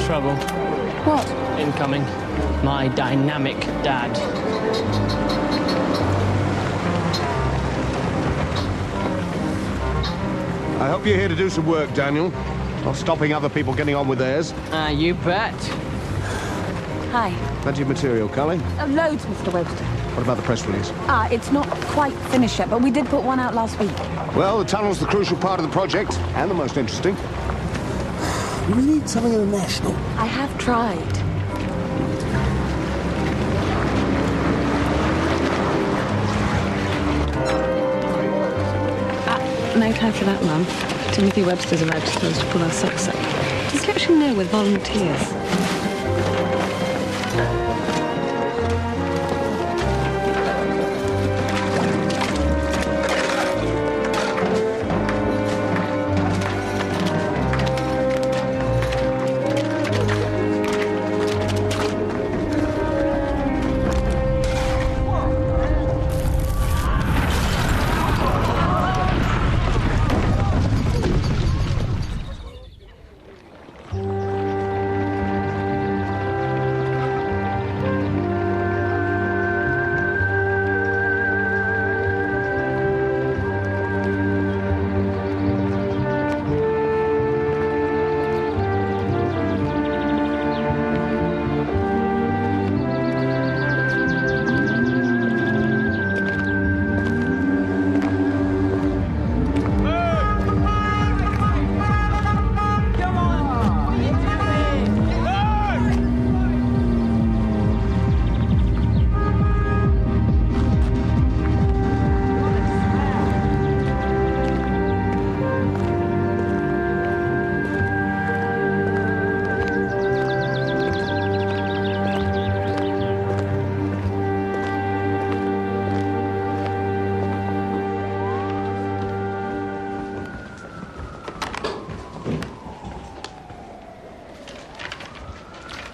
trouble. What? Incoming. My dynamic dad. I hope you're here to do some work, Daniel. Not stopping other people getting on with theirs. You bet. Hi. Plenty of material, Cully. Loads, Mr. Webster. What about the press release? It's not quite finished yet, but we did put one out last week. Well, the tunnel's the crucial part of the project, and the most interesting. We need something international. I have tried. No time for that, Mum. Timothy Webster's about to supposed to pull our socks up. Does he actually know we're volunteers?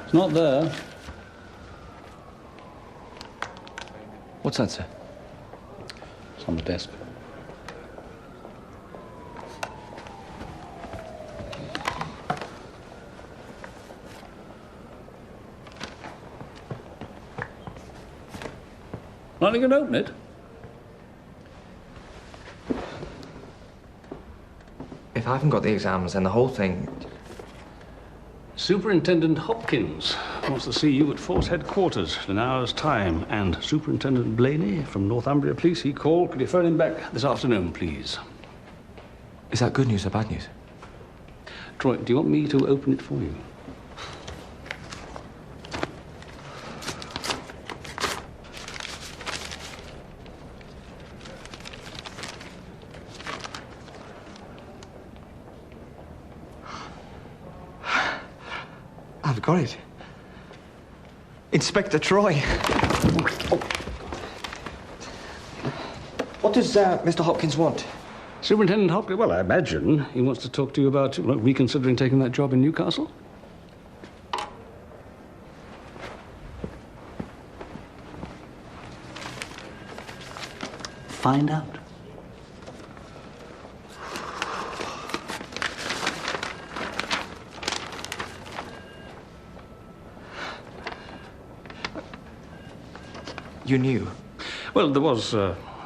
It's not there. What's that, sir? It's on the desk. Not you can open it. If I haven't got the exams, then the whole thing... Superintendent Hopkins wants to see you at Force Headquarters in an hour's time. And Superintendent Blaney from Northumbria Police, he called. Could you phone him back this afternoon, please? Is that good news or bad news? Troy, do you want me to open it for you? I've got it. Inspector Troy. What does Mr. Hopkins want? Superintendent Hopkins, well, I imagine he wants to talk to you about reconsidering taking that job in Newcastle. Find out. You knew? Well, there was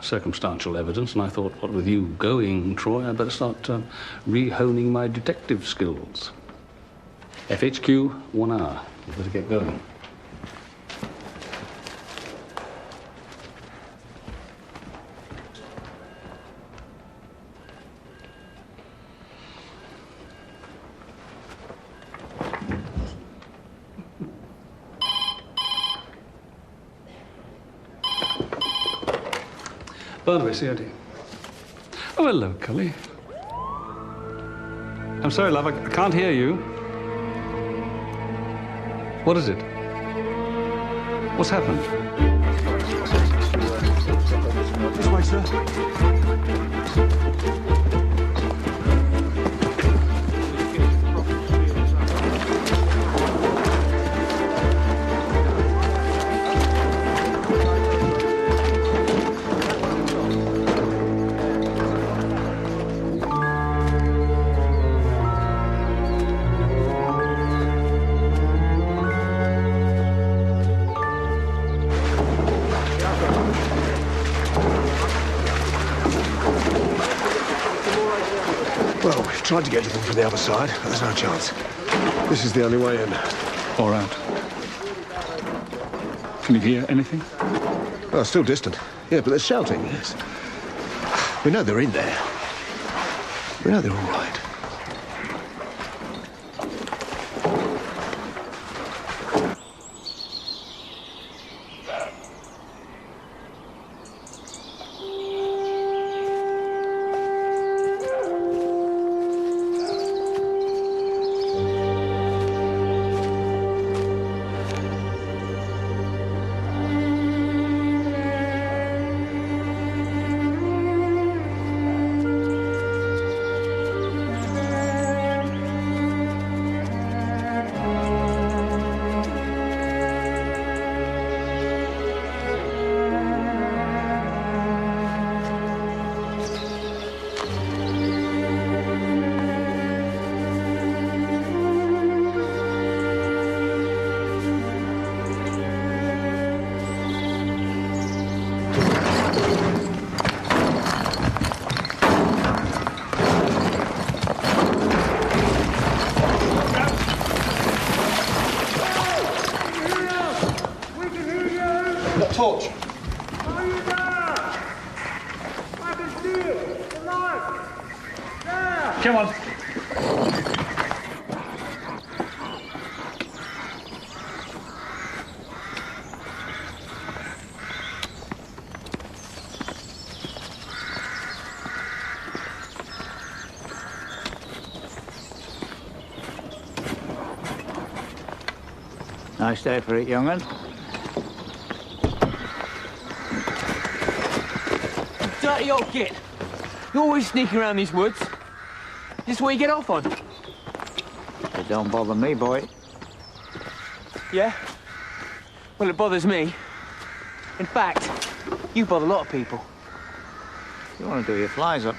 circumstantial evidence, and I thought, what with you going, Troy, I'd better start re-honing my detective skills. FHQ, 1 hour. You better get going. Barnaby, COD. Oh, hello, Cully. I'm sorry, love, I can't hear you. What is it? What's happened? This way, sir. tried to get to them from the other side, but there's no chance. This is the only way in. All right. Can you hear anything? Oh, still distant. Yeah, but they're shouting, yes. We know they're in there. We know they're all right. Torch. Are you there? I can see it. The light. There. Come on. Nice day for it, young'un. Dirty old git. You always sneak around these woods. This what you get off on? It don't bother me, boy. Yeah? Well, it bothers me. In fact, you bother a lot of people. You want to do your flies up?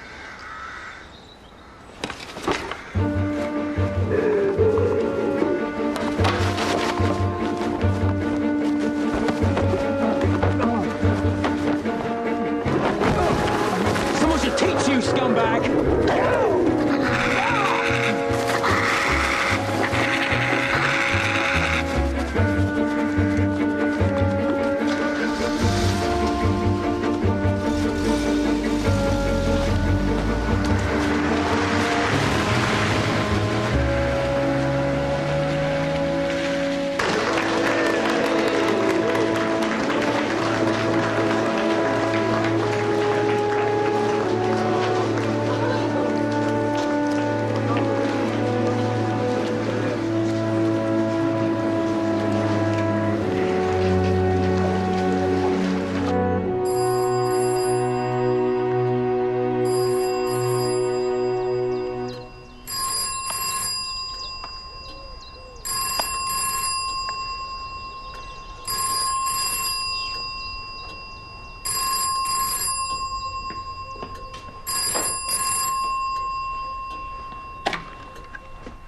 Someone should teach you, scumbag!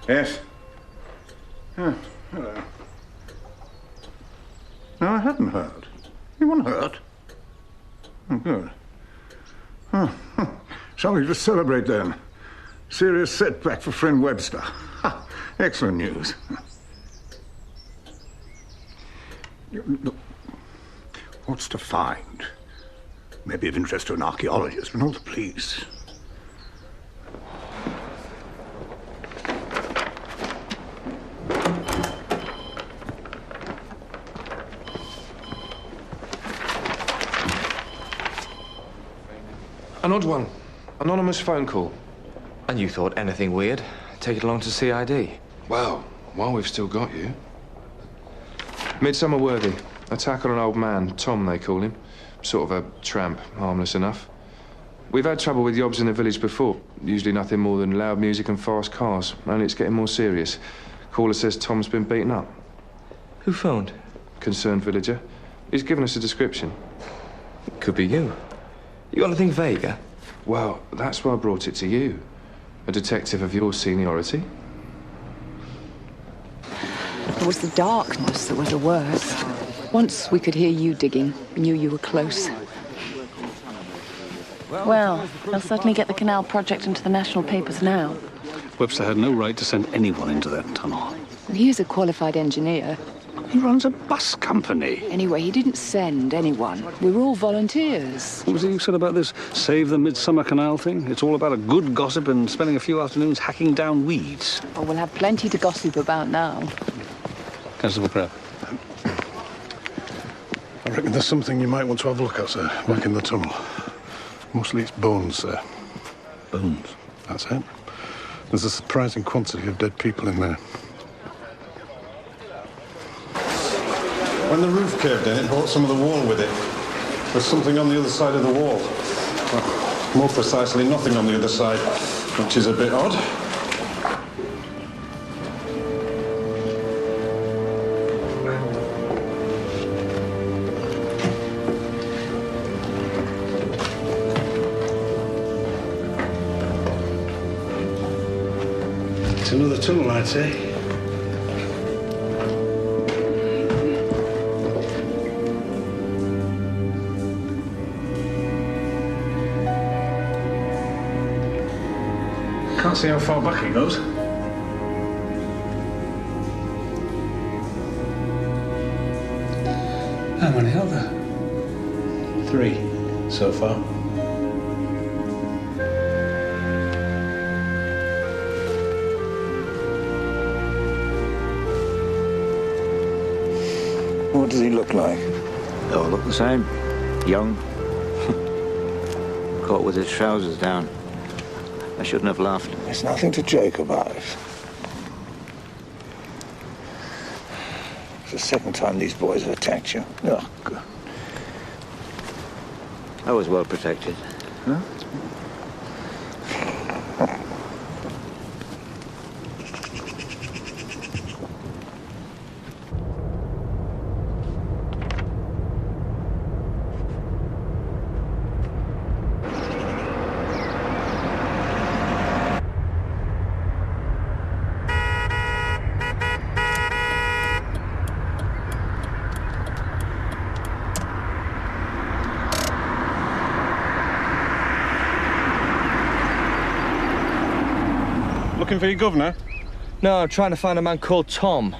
Yes. Oh, hello. No, I hadn't heard. Anyone hurt? Oh, good. Oh, something to celebrate then. Serious setback for friend Webster. Ha, excellent news. Look, what's to find? Maybe of interest to an archaeologist, but not the police. An odd one. Anonymous phone call. And you thought anything weird? Take it along to CID. Well, while we've still got you. Midsomer worthy. Attack on an old man. Tom, they call him. Sort of a tramp. Harmless enough. We've had trouble with yobs in the village before. Usually nothing more than loud music and fast cars. Only it's getting more serious. Caller says Tom's been beaten up. Who phoned? Concerned villager. He's given us a description. It could be you. You got anything vaguer? Well, that's why I brought it to you. A detective of your seniority. It was the darkness that was the worst. Once we could hear you digging, we knew you were close. Well, they'll certainly get the canal project into the national papers now. Webster had no right to send anyone into that tunnel. He is a qualified engineer. He runs a bus company. Anyway, he didn't send anyone. We were all volunteers. What was it you said about this Save the Midsomer Canal thing? It's all about a good gossip and spending a few afternoons hacking down weeds. Oh, we'll have plenty to gossip about now. Constable Crab. I reckon there's something you might want to have a look at, sir, back in the tunnel. Mostly it's bones, sir. Bones? That's it. There's a surprising quantity of dead people in there. When the roof caved in, it brought some of the wall with it. There's something on the other side of the wall. Well, more precisely, nothing on the other side, which is a bit odd. It's another tunnel, I'd say. Can't see how far back it goes. How many are there? 3 so far. What does he look like? They all look the same. Young. Caught with his trousers down. I shouldn't have laughed. There's nothing to joke about. It's the second time these boys have attacked you. Oh, God. I was well protected. Huh? Looking for your governor? No, I'm trying to find a man called Tom.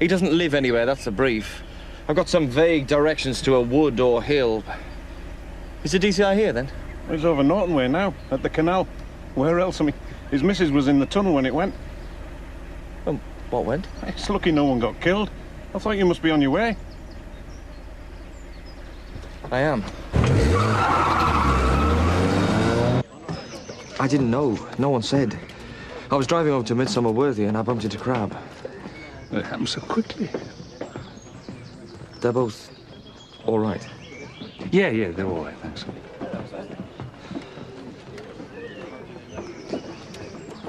He doesn't live anywhere, that's the brief. I've got some vague directions to a wood or hill. Is the DCI here, then? He's over Norton Way now, at the canal. Where else? I mean, his missus was in the tunnel when it went. What went? It's lucky no one got killed. I thought you must be on your way. I am. I didn't know. No one said. I was driving over to Midsomer Worthy and I bumped into Crab. It happened so quickly. They're both all right. Yeah, they're all right, thanks.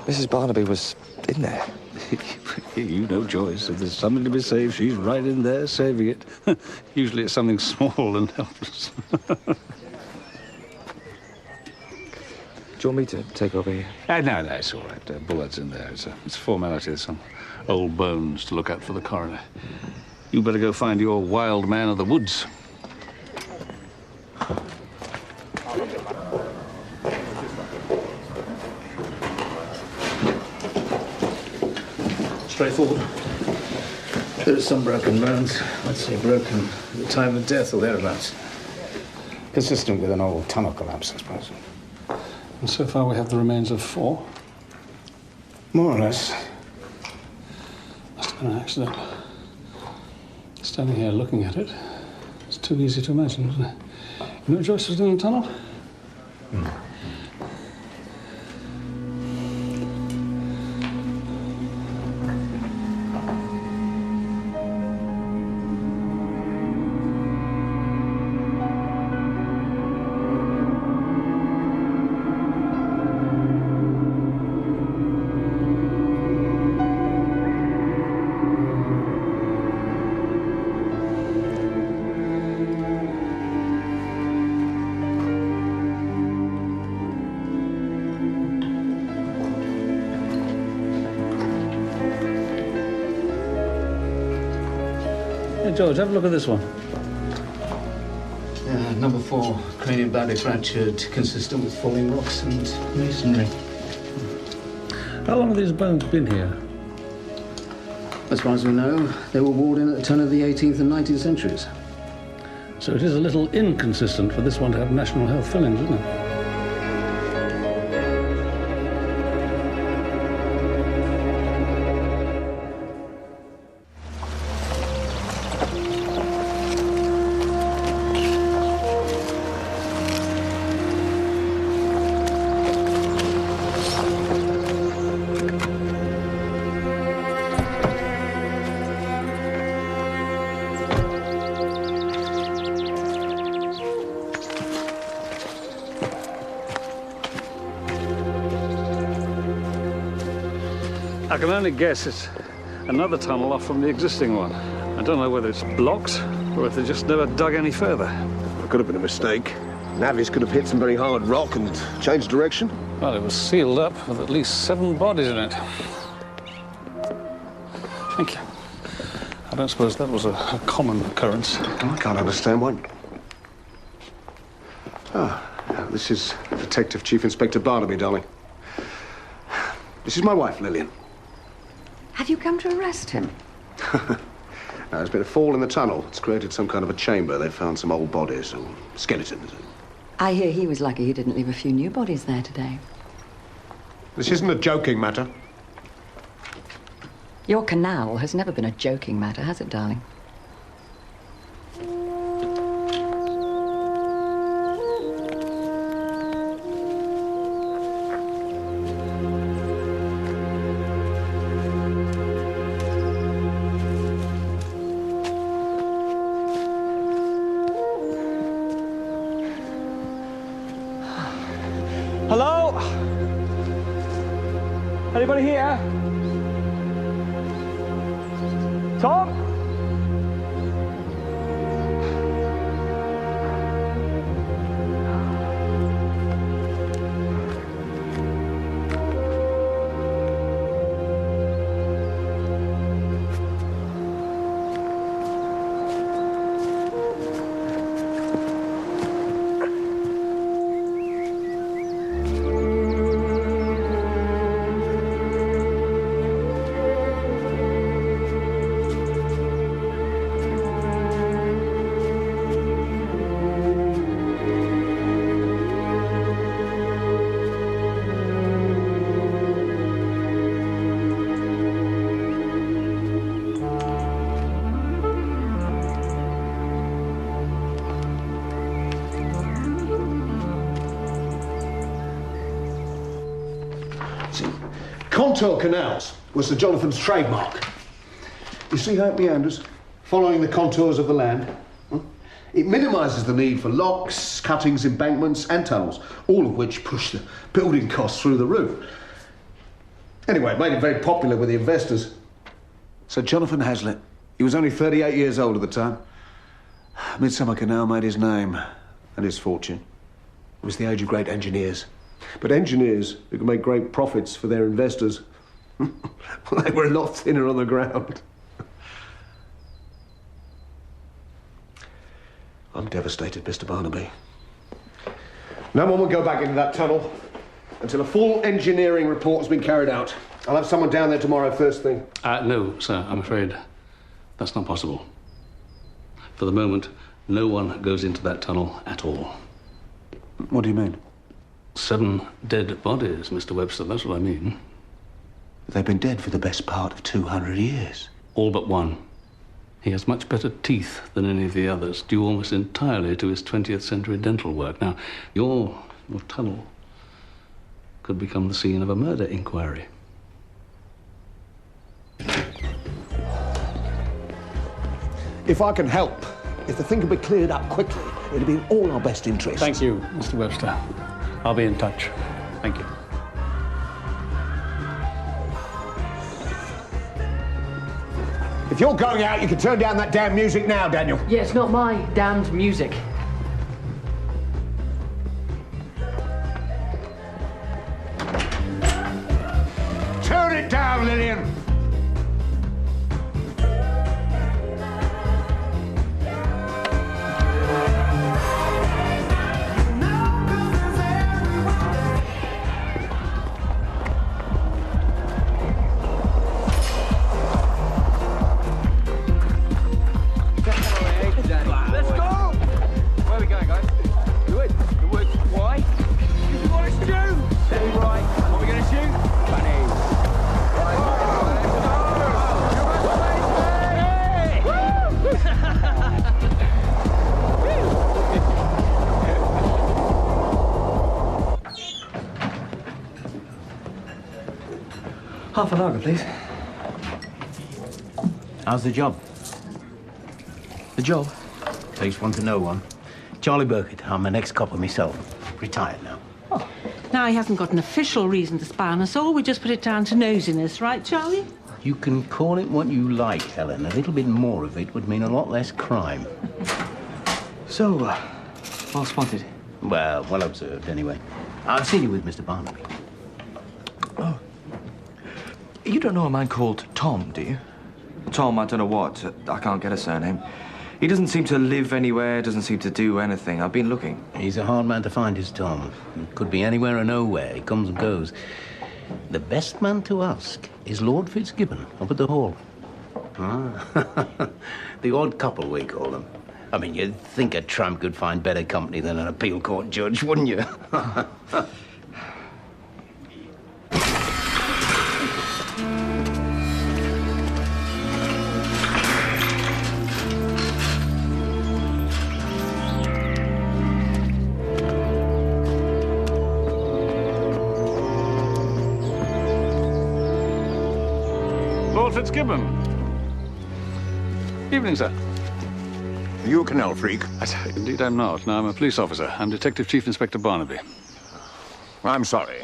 Mrs. Barnaby was in there. You know Joyce. If there's something to be saved, she's right in there saving it. Usually it's something small and helpless. Do you want me to take over here? No, it's all right. Bullet's in there. It's a formality. There's some old bones to look at for the coroner. You better go find your wild man of the woods. Straightforward. There are some broken bones. Let's say broken at the time of death or thereabouts. Consistent with an old tunnel collapse, I suppose. And so far we have the remains of 4. More or less. Must have been an accident. Standing here looking at it, it's too easy to imagine, isn't it? You know Joyce was doing the tunnel? Hey, George, have a look at this one. Number 4, cranium badly fractured, consistent with falling rocks and masonry. How long have these bones been here? As far as we know, they were walled in at the turn of the 18th and 19th centuries. So it is a little inconsistent for this one to have national health fillings, isn't it? I can only guess it's another tunnel off from the existing one. I don't know whether it's blocked or if they just never dug any further. It could have been a mistake. Navvies could have hit some very hard rock and changed direction. Well, it was sealed up with at least 7 bodies in it. Thank you. I don't suppose that was a common occurrence. I can't understand why. This is Detective Chief Inspector Barnaby, darling. This is my wife, Lillian. Have you come to arrest him? There's been a fall in the tunnel. It's created some kind of a chamber. They've found some old bodies or skeletons. I hear he was lucky he didn't leave a few new bodies there today. This isn't a joking matter. Your canal has never been a joking matter, has it, darling? Hello? Anybody here? Tom? Contour canals was Sir Jonathan's trademark. You see how it meanders, following the contours of the land? It minimises the need for locks, cuttings, embankments and tunnels, all of which push the building costs through the roof. Anyway, it made it very popular with the investors. Sir Jonathan Hazlitt, he was only 38 years old at the time. Midsomer Canal made his name and his fortune. It was the age of great engineers. But engineers who can make great profits for their investors, well, they were a lot thinner on the ground. I'm devastated, Mr. Barnaby. No one will go back into that tunnel until a full engineering report has been carried out. I'll have someone down there tomorrow first thing. No, sir, I'm afraid that's not possible. For the moment, no one goes into that tunnel at all. What do you mean? 7 dead bodies, Mr. Webster, that's what I mean. They've been dead for the best part of 200 years. All but one. He has much better teeth than any of the others, due almost entirely to his 20th century dental work. Now, your tunnel could become the scene of a murder inquiry. If I can help, if the thing can be cleared up quickly, it'll be in all our best interest. Thank you, Mr. Webster. I'll be in touch. Thank you. If you're going out, you can turn down that damn music now, Daniel. Yeah, it's not my damned music. Turn it down, Lillian. Half an hour, please. How's the job? The job? Takes one to know one. Charlie Burkett. I'm an ex-copper myself. Retired now. Oh, now he hasn't got an official reason to spy on us all. We just put it down to nosiness, right, Charlie? You can call it what you like, Helen. A little bit more of it would mean a lot less crime. So, well spotted. Well observed, anyway. I've seen you with Mr. Barnaby. Oh. You don't know a man called Tom, do you? Tom, I don't know what. I can't get a surname. He doesn't seem to live anywhere, doesn't seem to do anything. I've been looking. He's a hard man to find, is Tom. Could be anywhere or nowhere. He comes and goes. The best man to ask is Lord Fitzgibbon up at the Hall. Ah, the odd couple, we call them. I mean, you'd think a tramp could find better company than an appeal court judge, wouldn't you? Lord Fitzgibbon. Evening, sir. Are you a canal freak? Indeed, I'm not. No, I'm a police officer. I'm Detective Chief Inspector Barnaby. I'm sorry.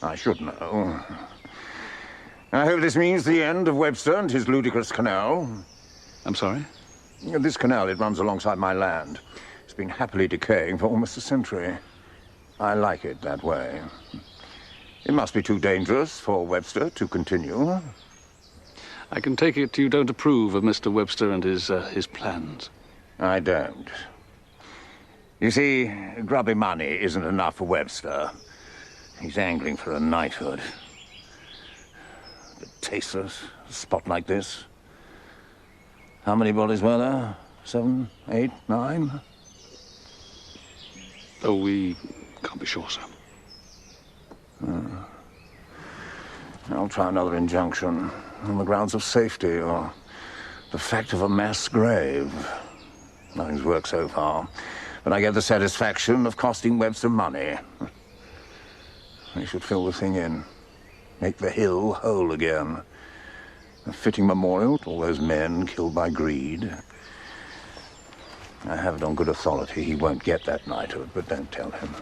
I should know. I hope this means the end of Webster and his ludicrous canal. I'm sorry? This canal, it runs alongside my land. It's been happily decaying for almost a century. I like it that way. It must be too dangerous for Webster to continue. I can take it you don't approve of Mr. Webster and his plans. I don't. You see, grubby money isn't enough for Webster. He's angling for a knighthood. But tasteless, a spot like this. How many bodies were there? 7, 8, 9? Oh, we can't be sure, sir. I'll try another injunction on the grounds of safety or the fact of a mass grave. Nothing's worked so far, but I get the satisfaction of costing Webster money. They should fill the thing in, make the hill whole again. A fitting memorial to all those men killed by greed. I have it on good authority he won't get that knighthood, but don't tell him.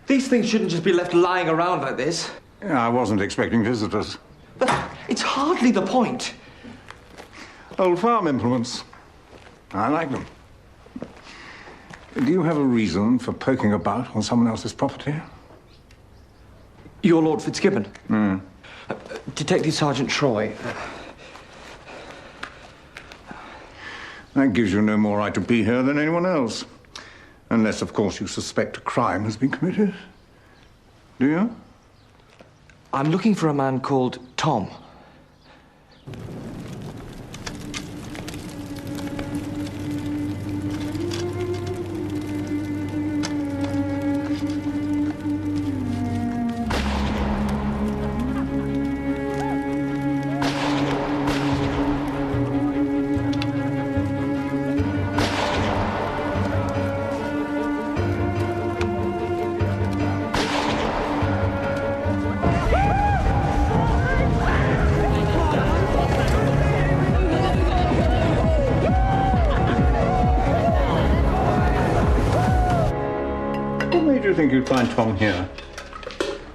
These things shouldn't just be left lying around like this. Yeah, I wasn't expecting visitors. But it's hardly the point. Old farm implements. I like them. Do you have a reason for poking about on someone else's property? You're Lord Fitzgibbon? Detective Sergeant Troy. That gives you no more right to be here than anyone else. Unless, of course, you suspect a crime has been committed. Do you? I'm looking for a man called Tom. What made you think you'd find Tom here?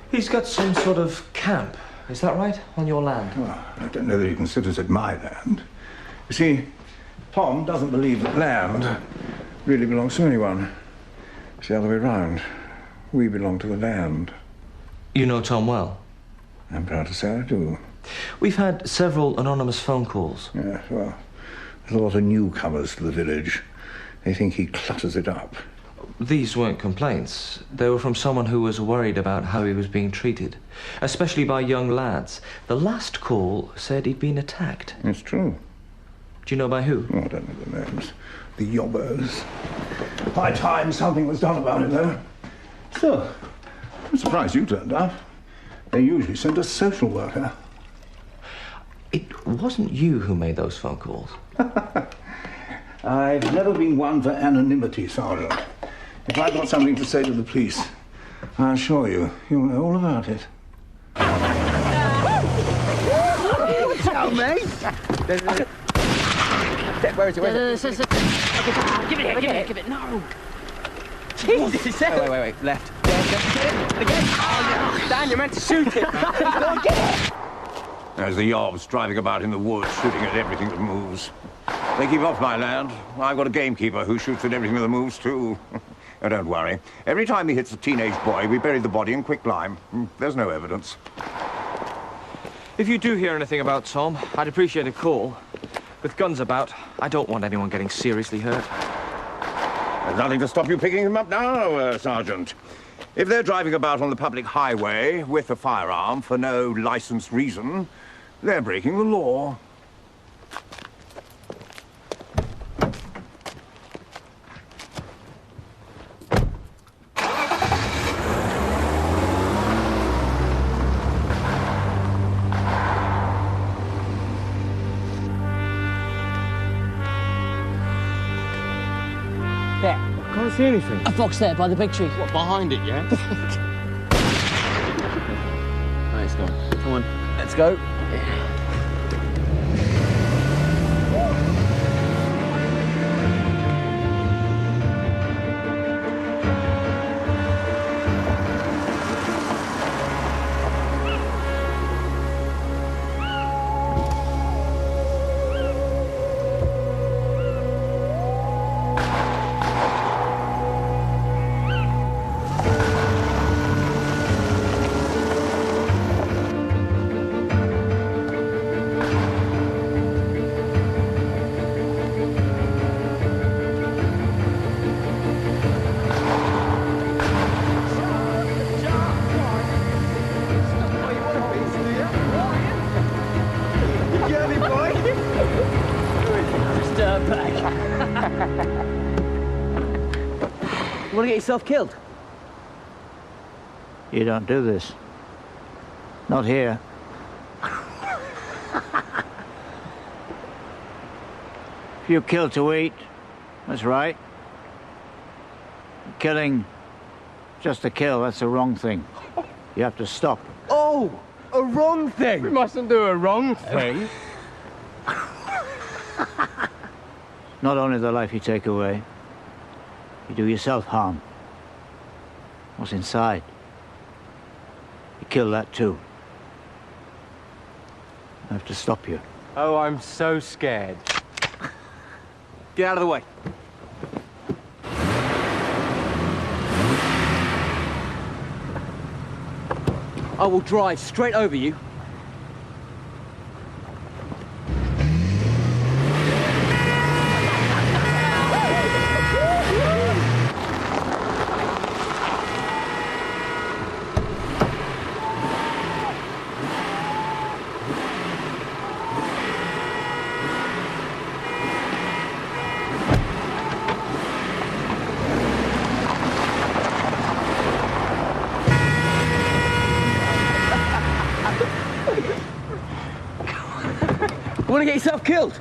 He's got some sort of camp Is that right? On your land? Well, I don't know that he considers it my land. You see, Tom doesn't believe that land really belongs to anyone. It's the other way round. We belong to the land. You know Tom well? I'm proud to say I do. We've had several anonymous phone calls. Yeah, well, there's a lot of newcomers to the village. They think he clutters it up. These weren't complaints. They were from someone who was worried about how he was being treated, especially by young lads. The last call said he'd been attacked. It's true. Do you know by who? Oh, I don't know the names. The yobbos. By time something was done about it, though. Still, I'm surprised you turned up. They usually send a social worker. It wasn't you who made those phone calls. I've never been one for anonymity, Sergeant. If I've got something to say to the police, I assure you, you'll know all about it. Watch out, mate! Where is it? Where is it? Give it. No. Jesus! Wait. Left. Again. Oh, yeah. Dan, you're meant to shoot it. Go and get it! There's the yobs driving about in the woods, shooting at everything that moves. They keep off my land. I've got a gamekeeper who shoots at everything that moves, too. Oh, don't worry. Every time he hits a teenage boy, we bury the body in quicklime. There's no evidence. If you do hear anything about Tom, I'd appreciate a call. With guns about, I don't want anyone getting seriously hurt. There's nothing to stop you picking him up now, Sergeant. If they're driving about on the public highway with a firearm for no licensed reason, they're breaking the law. There. Can't see anything. A box there by the big tree. What, behind it, yeah? Right, it's gone. Come on, let's go. You want to get yourself killed? You don't do this. Not here. If you kill to eat, that's right. Killing just to kill, that's a wrong thing. You have to stop. Oh, a wrong thing. We mustn't do a wrong thing. Not only the life you take away, you do yourself harm. What's inside? You kill that too. I have to stop you. Oh, I'm so scared. Get out of the way. I will drive straight over you. You want to get yourself killed?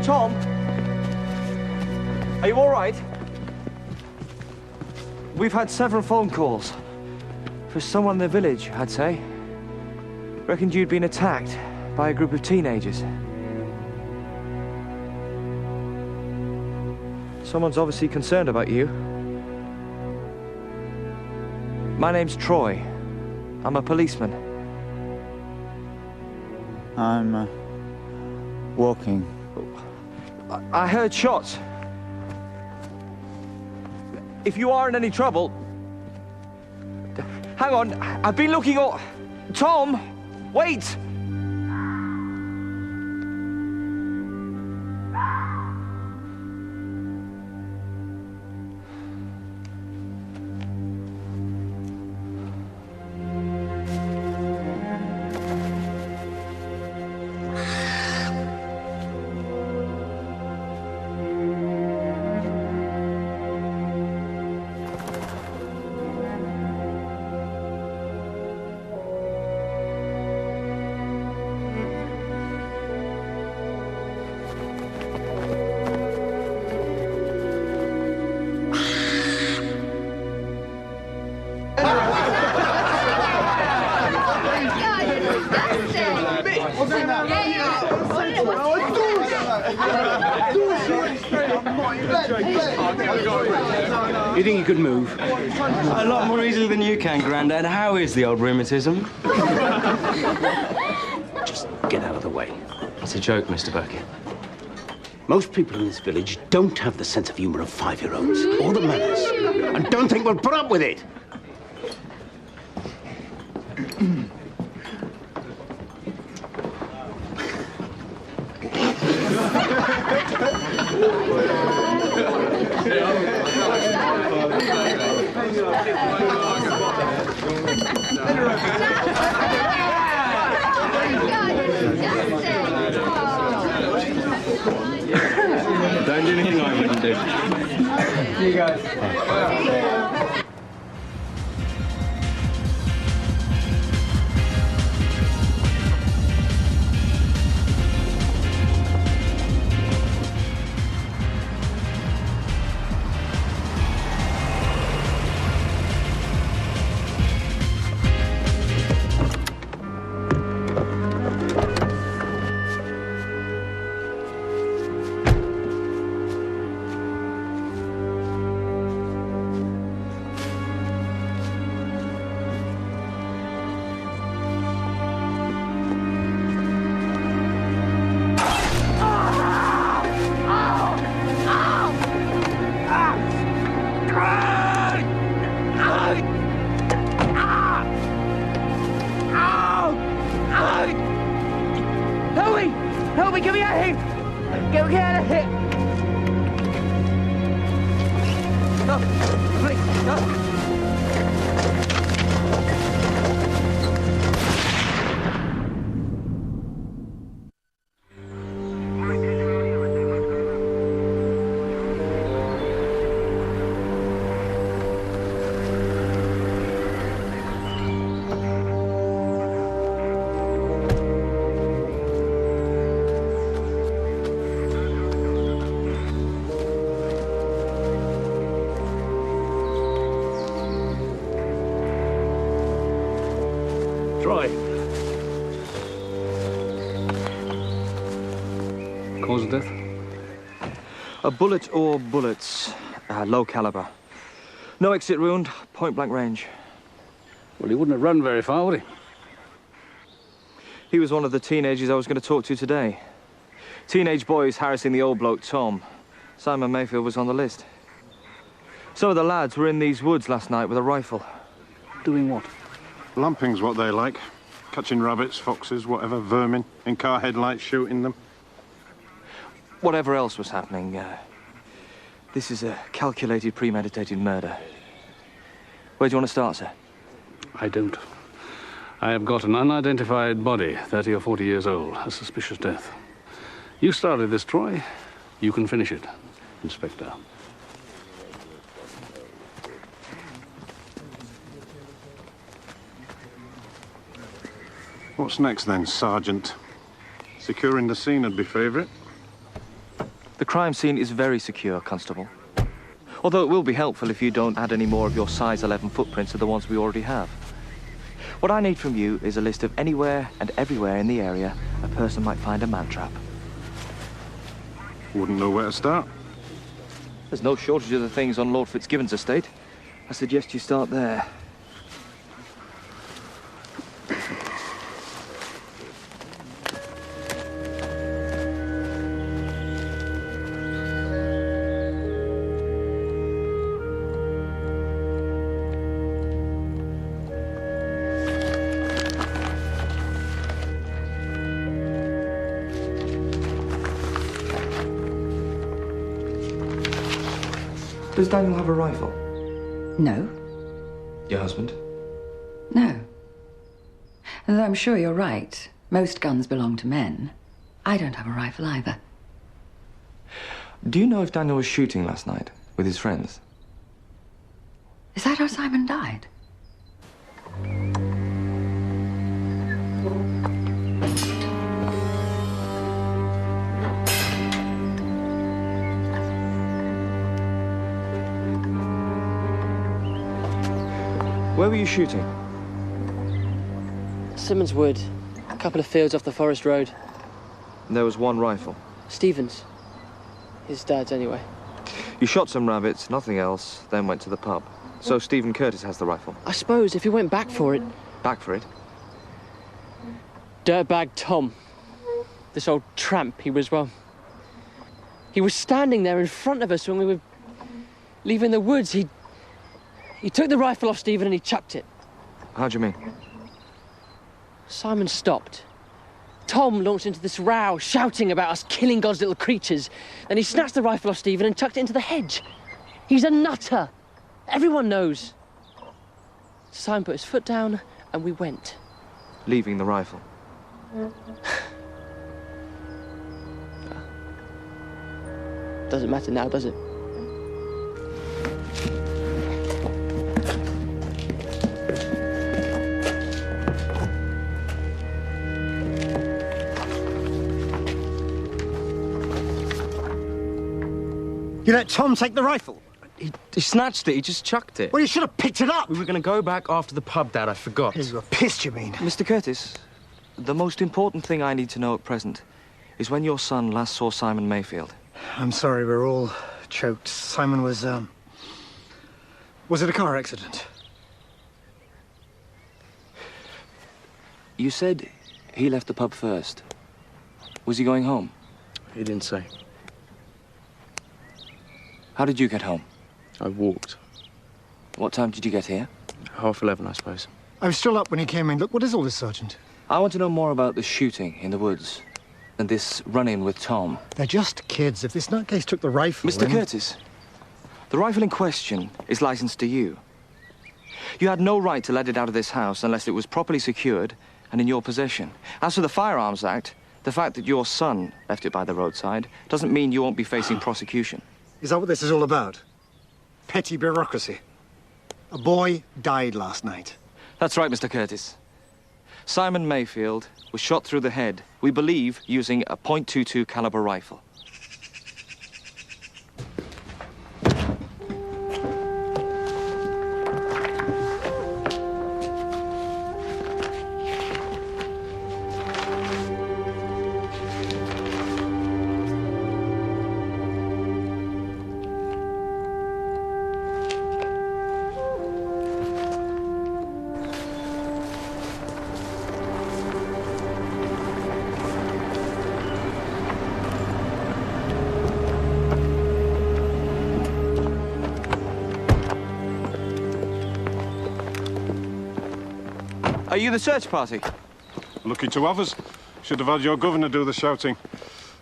Tom? Are you all right? We've had several phone calls. For someone in the village, I'd say. Reckoned you'd been attacked by a group of teenagers. Someone's obviously concerned about you. My name's Troy. I'm a policeman. I'm walking. I heard shots. If you are in any trouble... Hang on, I've been looking all... Tom, wait! You think you could move? A lot more easily than you can, Grandad. How is the old rheumatism? Just get out of the way. It's a joke, Mr. Burke. Most people in this village don't have the sense of humor of 5-year-olds, or the manners, and don't think we'll put up with it. Don't do anything I wouldn't do. See you guys. Help me, get me out of here! Get me out of here! No, please, no! Troy. Cause of death? A bullet or bullets. Low caliber. No exit wound, point-blank range. Well, he wouldn't have run very far, would he? He was one of the teenagers I was going to talk to today. Teenage boys harassing the old bloke, Tom. Simon Mayfield was on the list. Some of the lads were in these woods last night with a rifle. Doing what? Lumping's what they like. Catching rabbits, foxes, whatever, vermin. In car headlights, shooting them. Whatever else was happening, this is a calculated, premeditated murder. Where do you want to start, sir? I don't. I have got an unidentified body, 30 or 40 years old, a suspicious death. You started this, Troy. You can finish it, Inspector. What's next then, Sergeant? Securing the scene would be favourite. crime scene is very secure, Constable. Although it will be helpful if you don't add any more of your size 11 footprints to the ones we already have. What I need from you is a list of anywhere and everywhere in the area a person might find a man trap. Wouldn't know where to start. There's no shortage of the things on Lord Fitzgibbon's estate. I suggest you start there. Does Daniel have a rifle? No. Your husband? No. And I'm sure you're right. Most guns belong to men. I don't have a rifle either. Do you know if Daniel was shooting last night with his friends? Is that how Simon died? Where were you shooting? Simmons Wood. A couple of fields off the Forest Road. And there was one rifle. Stephen's. His dad's, anyway. You shot some rabbits, nothing else, then went to the pub. So Stephen Curtis has the rifle. I suppose if he went back for it... Back for it? Dirtbag Tom. This old tramp, he was, well... He was standing there in front of us when we were leaving the woods. He took the rifle off Stephen and he chucked it. How do you mean? Simon stopped. Tom launched into this row, shouting about us killing God's little creatures. Then he snatched the rifle off Stephen and chucked it into the hedge. He's a nutter. Everyone knows. Simon put his foot down and we went. Leaving the rifle? Doesn't matter now, does it? You let Tom take the rifle? He snatched it, he just chucked it. Well, you should have picked it up. We were going to go back after the pub, Dad, I forgot. You were pissed, you mean? Mr. Curtis, the most important thing I need to know at present is when your son last saw Simon Mayfield. I'm sorry, we're all choked. Simon was it a car accident? You said he left the pub first. Was he going home? He didn't say. How did you get home? I walked. What time did you get here? 11:30, I suppose. I was still up when he came in. Look, what is all this, Sergeant? I want to know more about the shooting in the woods and this run-in with Tom. They're just kids. If this nutcase took the rifle... Mr. Curtis, the rifle in question is licensed to you. You had no right to let it out of this house unless it was properly secured and in your possession. As for the Firearms Act, the fact that your son left it by the roadside doesn't mean you won't be facing prosecution. Is that what this is all about? Petty bureaucracy. A boy died last night. That's right, Mr. Curtis. Simon Mayfield was shot through the head, we believe, using a .22 caliber rifle. Are you the search party? Lucky to have us. Should have had your governor do the shouting.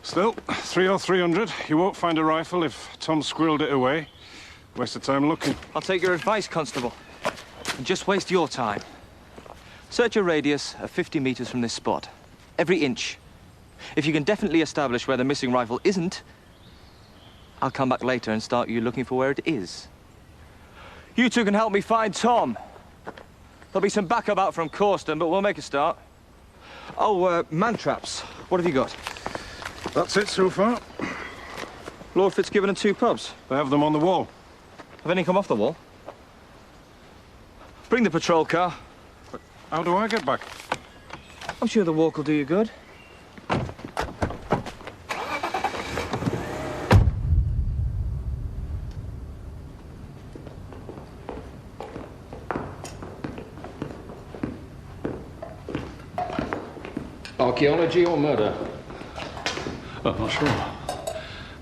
Still, 30300. You won't find a rifle if Tom squirreled it away. Waste of time looking. I'll take your advice, Constable. And just waste your time. Search a radius of 50 meters from this spot. Every inch. If you can definitely establish where the missing rifle isn't, I'll come back later and start you looking for where it is. You two can help me find Tom. There'll be some backup out from Corston, but we'll make a start. Oh, man traps. What have you got? That's it so far. Lord Fitzgibbon and 2 pubs. They have them on the wall. Have any come off the wall? Bring the patrol car. How do I get back? I'm sure the walk will do you good. Archaeology or murder? Oh, not sure.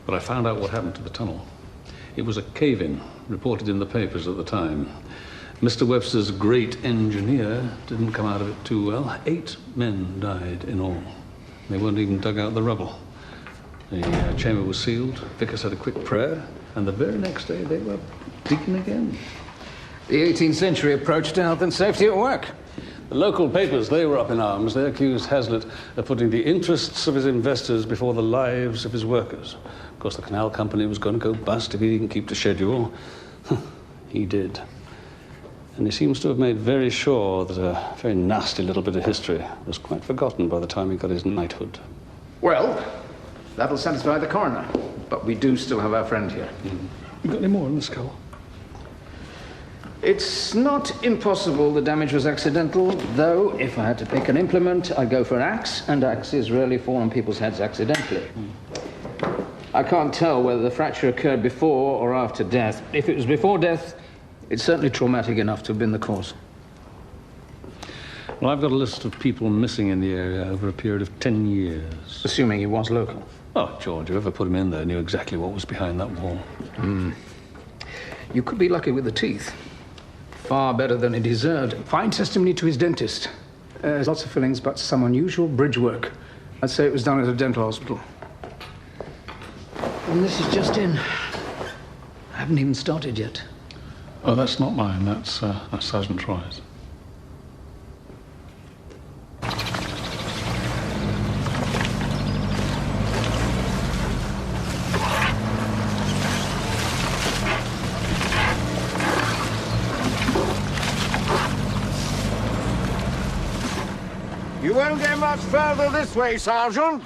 But I found out what happened to the tunnel. It was a cave-in, reported in the papers at the time. Mr. Webster's great engineer didn't come out of it too well. 8 men died in all. They weren't even dug out of the rubble. The chamber was sealed, Vicar said a quick prayer, and the very next day they were digging again. The 18th century approach to health and safety at work. The local papers, they were up in arms. They accused Hazlitt of putting the interests of his investors before the lives of his workers. Of course, the canal company was going to go bust if he didn't keep to schedule. He did. And he seems to have made very sure that a very nasty little bit of history was quite forgotten by the time he got his knighthood. Well, that'll satisfy the coroner. But we do still have our friend here. You got any more in the skull? It's not impossible the damage was accidental, though if I had to pick an implement, I'd go for an axe, and axes rarely fall on people's heads accidentally. I can't tell whether the fracture occurred before or after death. If it was before death, it's certainly traumatic enough to have been the cause. Well, I've got a list of people missing in the area over a period of 10 years. Assuming he was local. Oh, George, whoever put him in there knew exactly what was behind that wall. You could be lucky with the teeth. Far better than he deserved. Fine testimony to his dentist. There's lots of fillings, but some unusual bridge work. I'd say it was done at a dental hospital. And this is just in. I haven't even started yet. Oh, that's not mine. That's Sergeant Troy's. You won't get much further this way, Sergeant.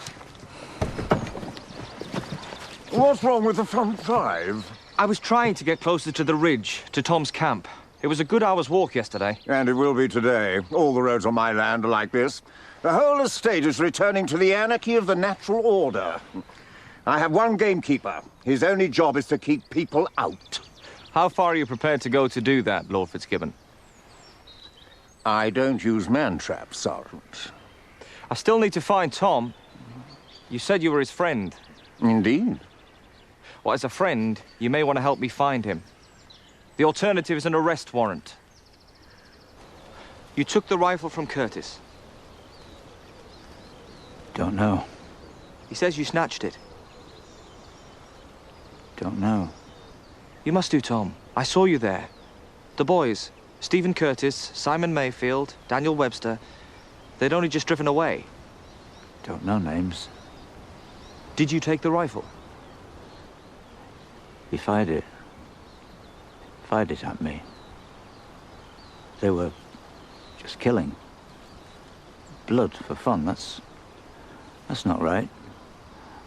What's wrong with the front drive? I was trying to get closer to the ridge, to Tom's camp. It was a good hour's walk yesterday. And it will be today. All the roads on my land are like this. The whole estate is returning to the anarchy of the natural order. I have one gamekeeper. His only job is to keep people out. How far are you prepared to go to do that, Lord Fitzgibbon? I don't use man-traps, Sergeant. I still need to find Tom. You said you were his friend. Indeed. Well, as a friend, you may want to help me find him. The alternative is an arrest warrant. You took the rifle from Curtis. Don't know. He says you snatched it. Don't know. You must do, Tom. I saw you there. The boys, Stephen Curtis, Simon Mayfield, Daniel Webster, they'd only just driven away. Don't know names. Did you take the rifle? He fired it. Fired it at me. They were just killing. Blood for fun, that's not right.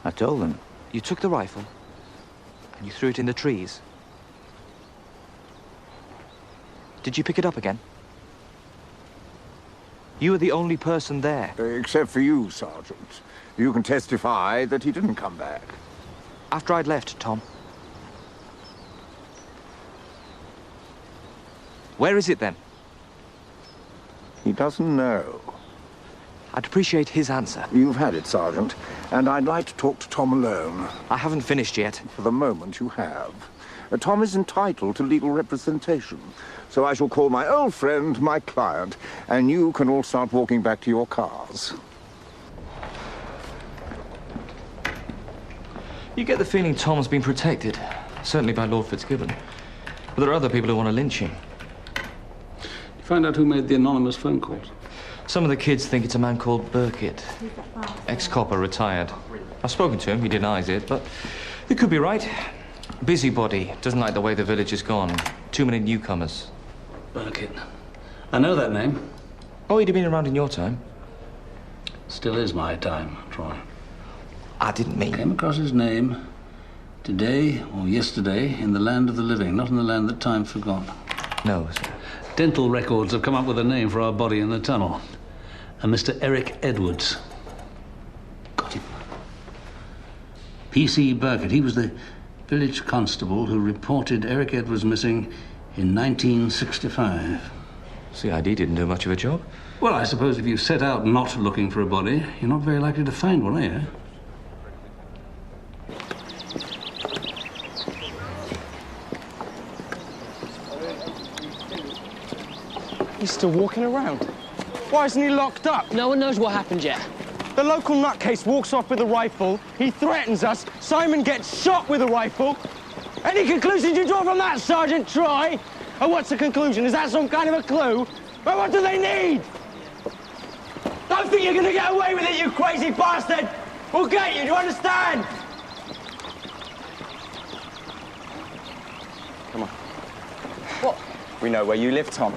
I told them. You took the rifle and you threw it in the trees. Did you pick it up again? You were the only person there. Except for you, Sergeant. You can testify that he didn't come back. After I'd left, Tom. Where is it then? He doesn't know. I'd appreciate his answer. You've had it, Sergeant, and I'd like to talk to Tom alone. I haven't finished yet. For the moment, you have. Tom is entitled to legal representation, so I shall call my old friend my client, and you can all start walking back to your cars. You get the feeling Tom's been protected, certainly by Lord Fitzgibbon. But there are other people who want to lynch him. You find out who made the anonymous phone calls? Some of the kids think it's a man called Burkitt. Ex-copper, retired. I've spoken to him, he denies it, but they could be right. Busybody, doesn't like the way the village has gone. Too many newcomers. Burkitt. I know that name. Oh, he'd have been around in your time. Still is my time, Troy. I didn't mean... Came across his name Today or yesterday in the land of the living, not in the land that time forgot. No, sir. Dental records have come up with a name for our body in the tunnel. A Mr. Eric Edwards. Got him. P.C. Burkett, he was the village constable who reported Eric Edwards missing in 1965. CID didn't do much of a job. Well, I suppose if you set out not looking for a body, you're not very likely to find one, are you? He's still walking around. Why isn't he locked up? No one knows what happened yet. The local nutcase walks off with a rifle, he threatens us, Simon gets shot with a rifle. Any conclusions you draw from that, Sergeant Troy? Oh, what's the conclusion? Is that some kind of a clue? Well, what do they need? Don't think you're gonna get away with it, you crazy bastard! We'll get you, do you understand? Come on. What? We know where you live, Tom.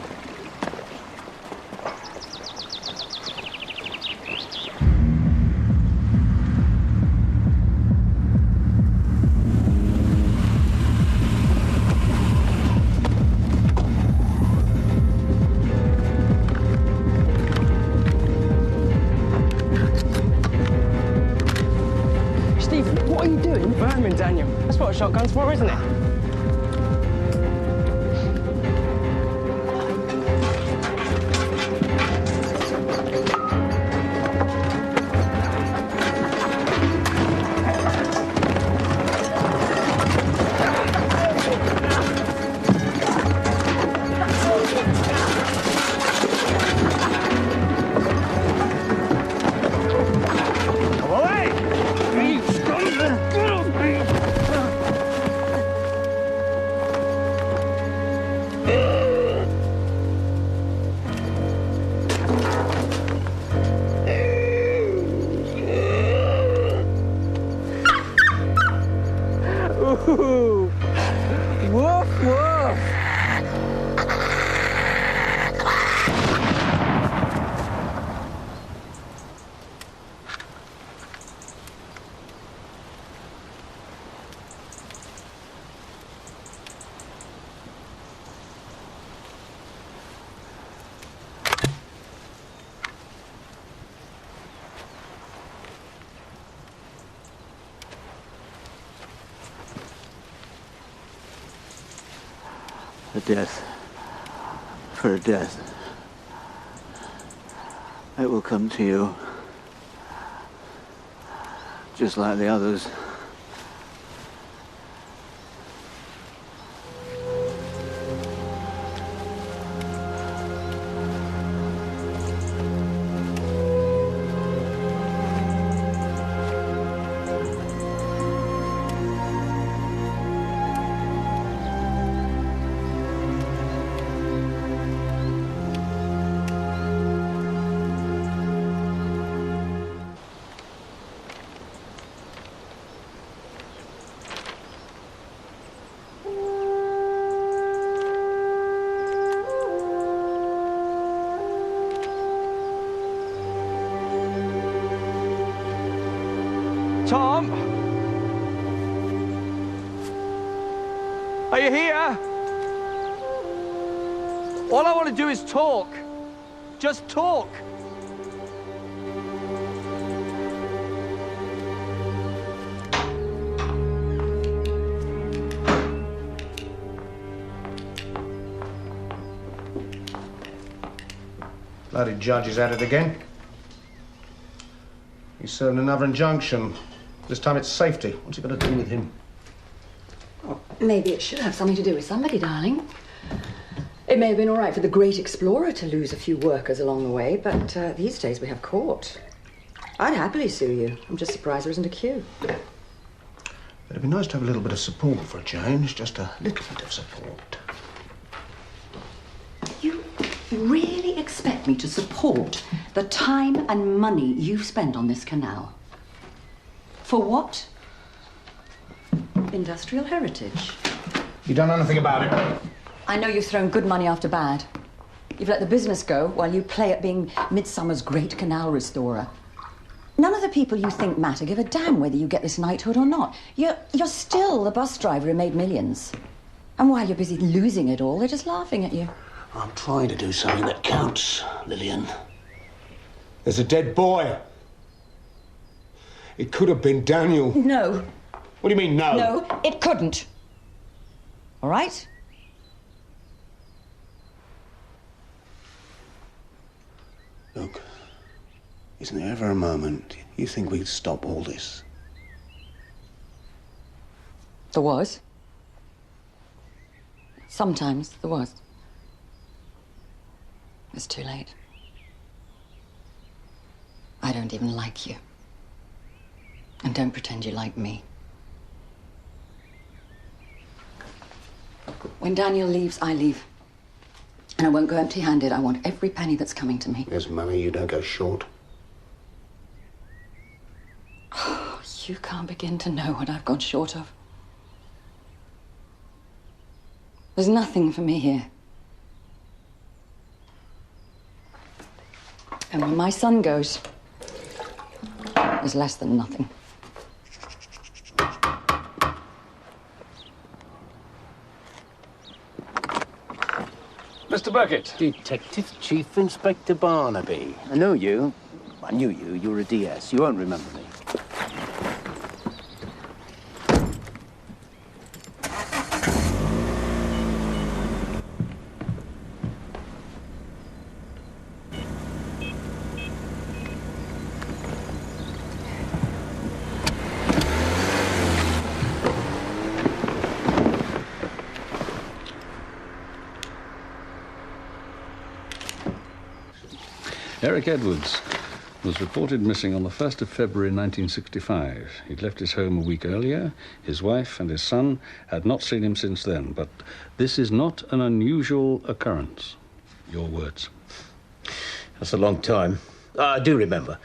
Daniel. That's what a shotgun's for, isn't it? A death for a death. It will come to you, just like the others. Tom? Are you here? All I want to do is talk. Just talk. Bloody judge is at it again. He's serving another injunction. This time it's safety. What's it got to do with him? Well, maybe it should have something to do with somebody, darling. It may have been all right for the great explorer to lose a few workers along the way, but these days we have court. I'd happily sue you. I'm just surprised there isn't a queue. It'd be nice to have a little bit of support for a change. Just a little bit of support. You really expect me to support the time and money you've spent on this canal? For what? Industrial heritage. You done anything about it? I know you've thrown good money after bad. You've let the business go while you play at being Midsomer's great canal restorer. None of the people you think matter give a damn whether you get this knighthood or not. You're still the bus driver who made millions. And while you're busy losing it all, they're just laughing at you. I'm trying to do something that counts, Lillian. There's a dead boy. It could have been Daniel. No. What do you mean, no? No, it couldn't. All right? Look, isn't there ever a moment you think we'd stop all this? There was. Sometimes there was. It's too late. I don't even like you. And don't pretend you like me. When Daniel leaves, I leave. And I won't go empty-handed. I want every penny that's coming to me. There's money, you don't go short. Oh, you can't begin to know what I've gone short of. There's nothing for me here. And when my son goes, there's less than nothing. Mr. Burkett. Detective Chief Inspector Barnaby. I know you. I knew you. You were a DS. You won't remember me. Eric Edwards was reported missing on the 1st of February 1965. He'd left his home a week earlier. His wife and his son had not seen him since then, but this is not an unusual occurrence. Your words. That's a long time. I do remember.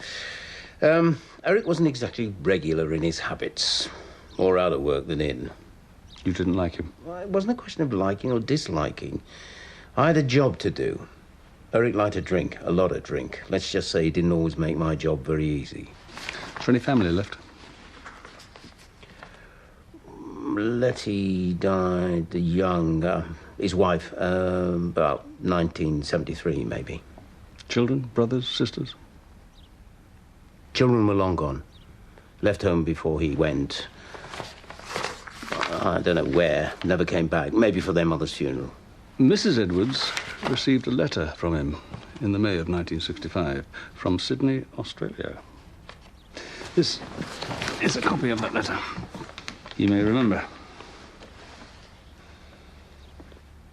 Eric wasn't exactly regular in his habits. More out of work than in. You didn't like him? Well, it wasn't a question of liking or disliking. I had a job to do. Eric liked to drink, a lot of drink. Let's just say he didn't always make my job very easy. Is there any family left? Letty died young. His wife, about 1973, maybe. Children, brothers, sisters? Children were long gone. Left home before he went. I don't know where. Never came back. Maybe for their mother's funeral. Mrs. Edwards received a letter from him in the May of 1965 from Sydney, Australia. This is a copy of that letter. You may remember.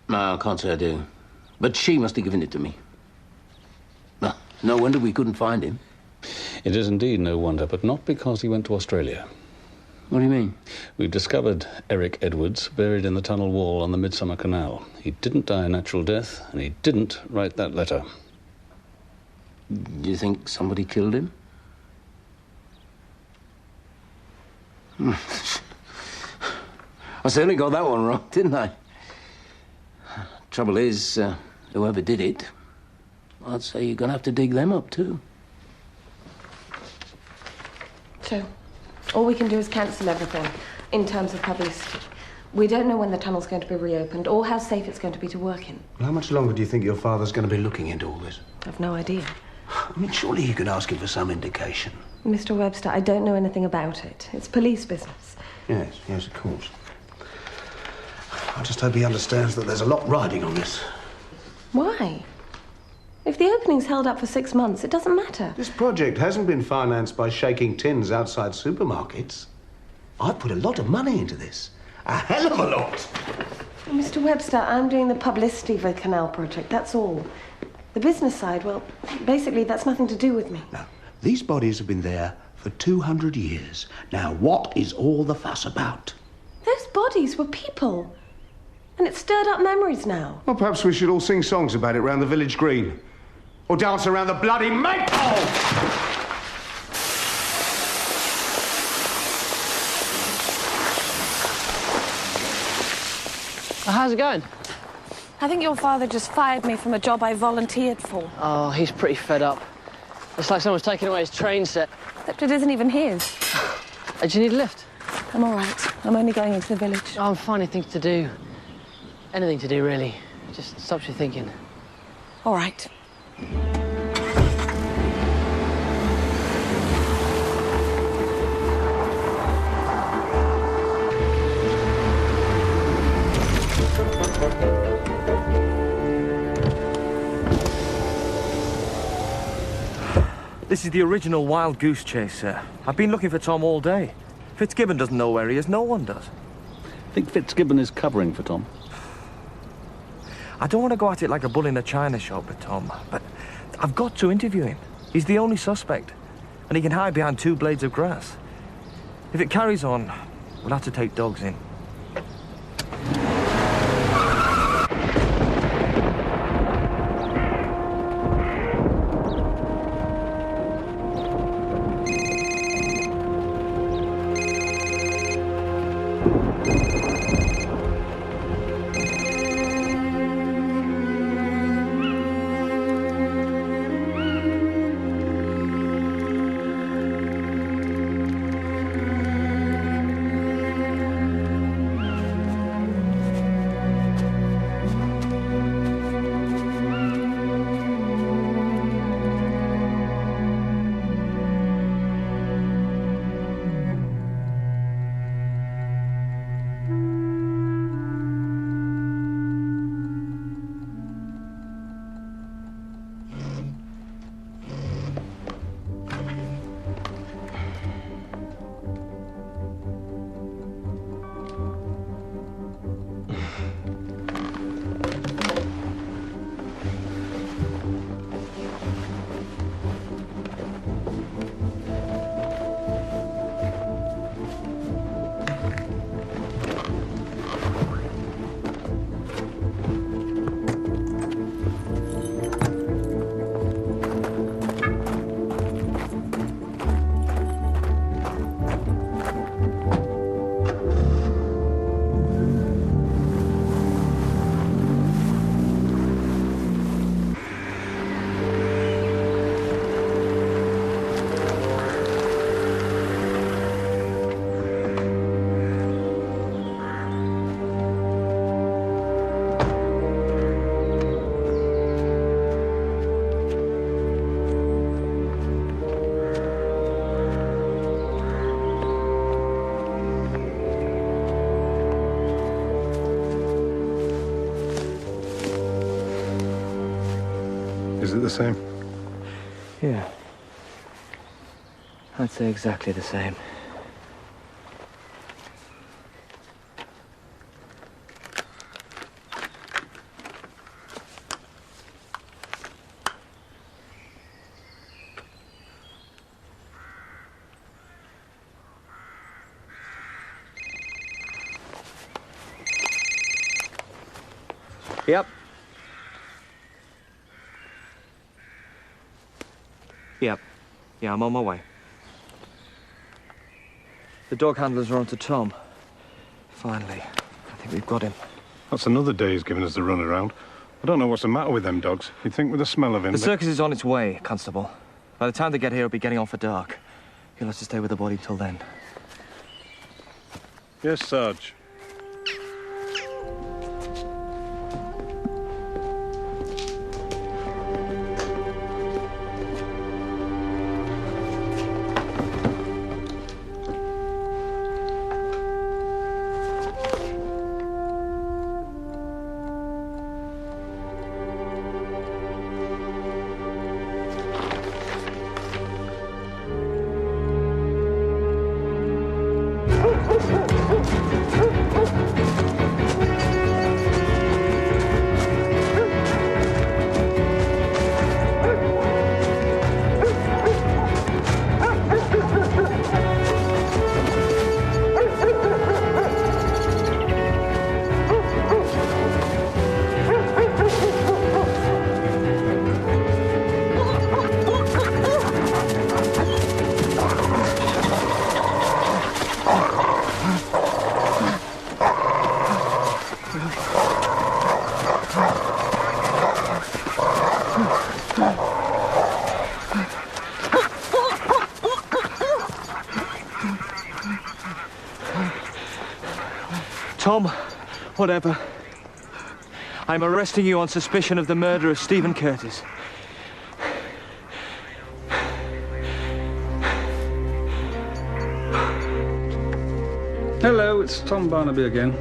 No, I can't say I do. But she must have given it to me. No wonder we couldn't find him. It is indeed no wonder, but not because he went to Australia. What do you mean? We've discovered Eric Edwards buried in the tunnel wall on the Midsomer Canal. He didn't die a natural death, and he didn't write that letter. Do you think somebody killed him? I certainly got that one wrong, didn't I? Trouble is, whoever did it, I'd say you're going to have to dig them up, too. So, all we can do is cancel everything in terms of publicity. We don't know when the tunnel's going to be reopened or how safe it's going to be to work in. How much longer do you think your father's going to be looking into all this? I've no idea. I mean, surely you could ask him for some indication. Mr. Webster, I don't know anything about it. It's police business. Yes, of course. I just hope he understands that there's a lot riding on this. Why? If the opening's held up for 6 months, it doesn't matter. This project hasn't been financed by shaking tins outside supermarkets. I've put a lot of money into this. A hell of a lot. Mr. Webster, I'm doing the publicity for the canal project, that's all. The business side, well, basically, that's nothing to do with me. No, these bodies have been there for 200 years. Now, what is all the fuss about? Those bodies were people. And it's stirred up memories now. Well, perhaps we should all sing songs about it round the village green. Or dance around the bloody maypole! How's it going? I think your father just fired me from a job I volunteered for. Oh, he's pretty fed up. It's like someone's taken away his train set. Except it isn't even his. Do you need a lift? I'm all right. I'm only going into the village. Oh, I'm finding things to do. Anything to do, really. Just stops you thinking. All right. This is the original wild goose chase, sir. I've been looking for Tom all day. Fitzgibbon doesn't know where he is. No one does. I think Fitzgibbon is covering for Tom. I don't want to go at it like a bull in a china shop with Tom, but I've got to interview him. He's the only suspect, and he can hide behind 2 blades of grass. If it carries on, we'll have to take dogs in. Is it the same? Yeah. I'd say exactly the same. Yep. Yep. Yeah, I'm on my way. The dog handlers are on to Tom. Finally. I think we've got him. That's another day he's given us the runaround. I don't know what's the matter with them dogs. You'd think with the smell of him... The circus is on its way, Constable. By the time they get here, it'll be getting on for dark. You'll have to stay with the body till then. Yes, Sarge. Tom, whatever. I'm arresting you on suspicion of the murder of Stephen Curtis. Hello, it's Tom Barnaby again.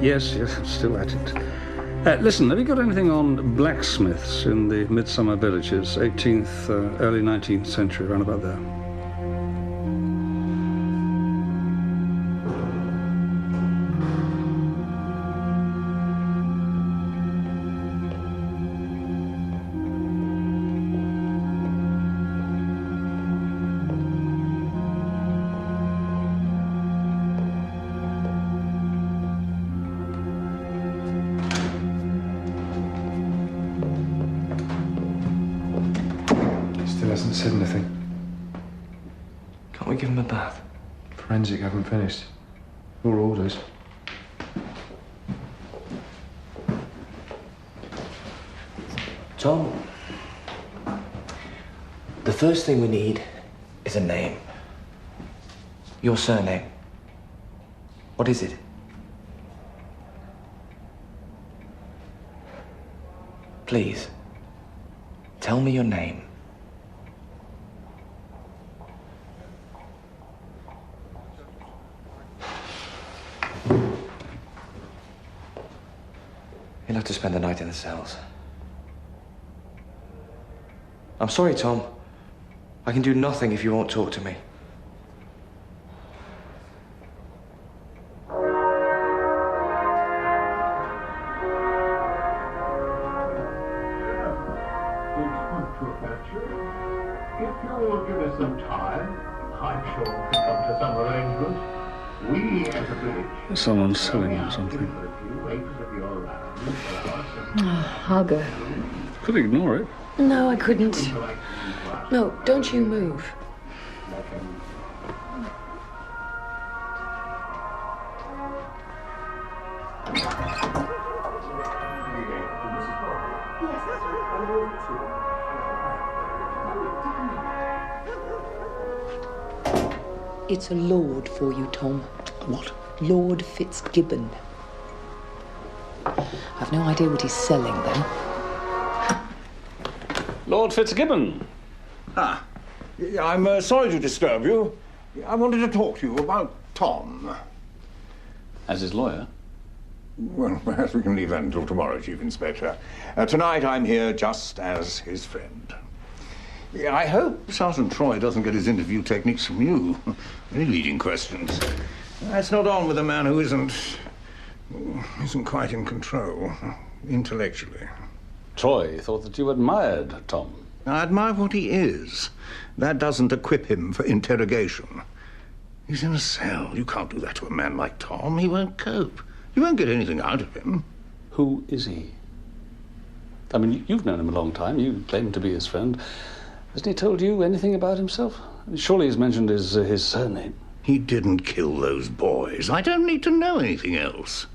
Yes, I'm still at it. Listen, have you got anything on blacksmiths in the Midsomer villages, 18th, early 19th century, around about there? Hasn't said anything. Can't we give him a bath? Forensic haven't finished. More orders. Tom, the first thing we need is a name. Your surname. What is it? Please, tell me your name. You'll have to spend the night in the cells. I'm sorry, Tom. I can do nothing if you won't talk to me. If you will give us some time, I'm sure we can come to some arrangement. We, as a village... Someone's selling or something. I'll go. Could ignore it. No, I couldn't. No, don't you move. It's a lord for you, Tom. What? Lord Fitzgibbon. I've no idea what he's selling, though. Lord Fitzgibbon. Ah, I'm sorry to disturb you. I wanted to talk to you about Tom. As his lawyer? Well, perhaps we can leave that until tomorrow, Chief Inspector. Tonight I'm here just as his friend. I hope Sergeant Troy doesn't get his interview techniques from you. Any leading questions? That's not on with a man who isn't quite in control, intellectually. Troy thought that you admired Tom. I admire what he is. That doesn't equip him for interrogation. He's in a cell. You can't do that to a man like Tom. He won't cope. You won't get anything out of him. Who is he? I mean, you've known him a long time. You claim to be his friend. Hasn't he told you anything about himself? Surely he's mentioned his surname. He didn't kill those boys. I don't need to know anything else.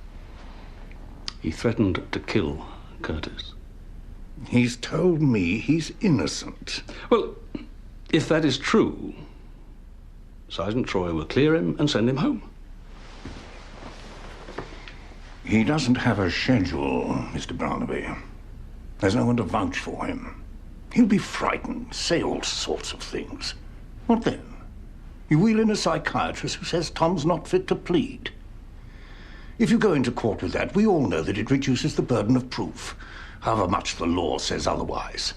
He threatened to kill Curtis. He's told me he's innocent. Well, if that is true, Sergeant Troy will clear him and send him home. He doesn't have a schedule, Mr. Barnaby. There's no one to vouch for him. He'll be frightened, say all sorts of things. What then? You wheel in a psychiatrist who says Tom's not fit to plead. If you go into court with that, we all know that it reduces the burden of proof, however much the law says otherwise.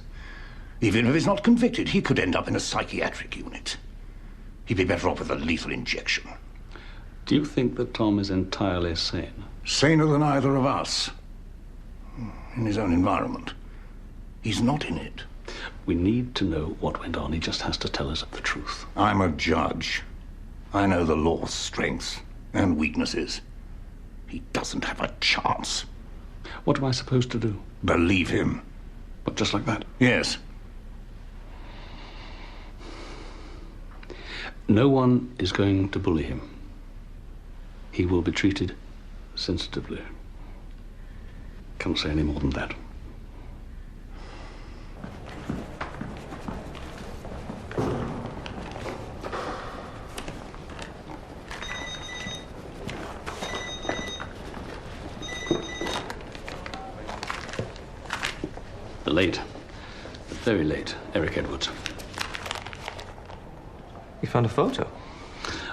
Even if he's not convicted, he could end up in a psychiatric unit. He'd be better off with a lethal injection. Do you think that Tom is entirely sane? Saner than either of us. In his own environment. He's not in it. We need to know what went on. He just has to tell us the truth. I'm a judge. I know the law's strengths and weaknesses. He doesn't have a chance. What am I supposed to do? Believe him. But just like that? Yes. No one is going to bully him. He will be treated sensitively. Can't say any more than that. The late, the very late Eric Edwards. You found a photo?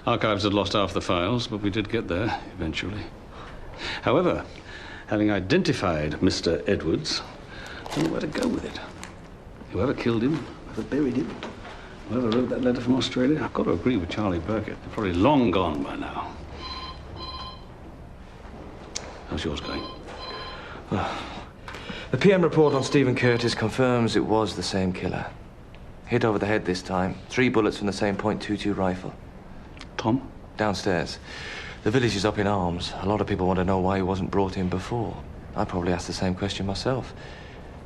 Archives had lost half the files, but we did get there eventually. However, having identified Mr. Edwards, I don't know where to go with it. Whoever killed him, whoever buried him, whoever wrote that letter from Australia, I've got to agree with Charlie Burkett. They're probably long gone by now. How's yours going? The PM report on Stephen Curtis confirms it was the same killer. Hit over the head this time. 3 bullets from the same .22 rifle. Tom? Downstairs. The village is up in arms. A lot of people want to know why he wasn't brought in before. I probably asked the same question myself.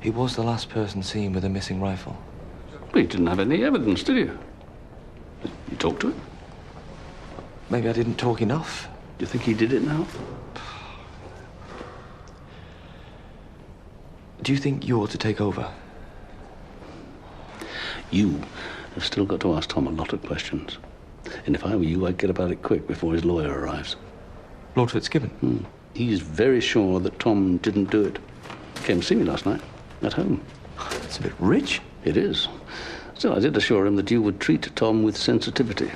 He was the last person seen with a missing rifle. But you didn't have any evidence, did you? You talked to him? Maybe I didn't talk enough. Do you think he did it now? Do you think you ought to take over? You have still got to ask Tom a lot of questions. And if I were you, I'd get about it quick before his lawyer arrives. Lord Fitzgibbon? He's very sure that Tom didn't do it. Came to see me last night, at home. It's a bit rich. It is. Still, I did assure him that you would treat Tom with sensitivity.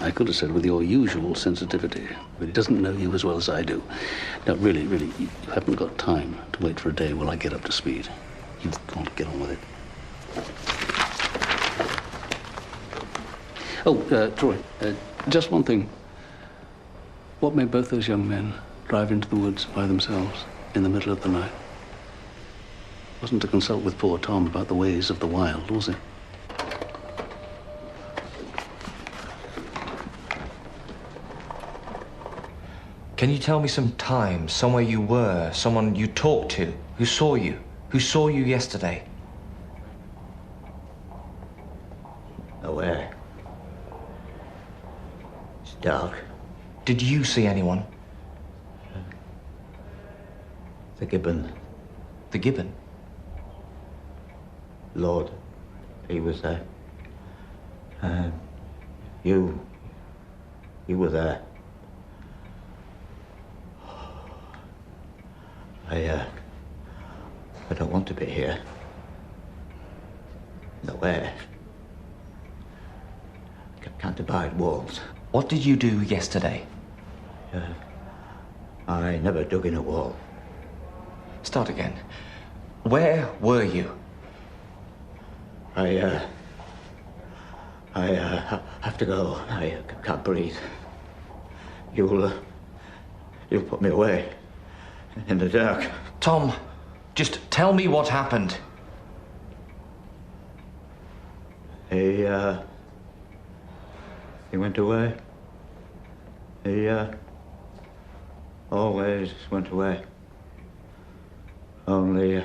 I could have said with your usual sensitivity, but he doesn't know you as well as I do. Now, really, you haven't got time to wait for a day while I get up to speed. You've got to get on with it. Oh, Troy, just one thing. What made both those young men drive into the woods by themselves in the middle of the night? It wasn't to consult with poor Tom about the ways of the wild, was it? Can you tell me some time, somewhere you were, someone you talked to, who saw you yesterday? Nowhere. It's dark. Did you see anyone? The Gibbon. The Gibbon? Lord, he was there. You were there. I don't want to be here. Nowhere. Can't abide walls. What did you do yesterday? I never dug in a wall. Start again. Where were you? I have to go. I can't breathe. You'll put me away in the dark. Tom, just tell me what happened. He went away. He always went away. Only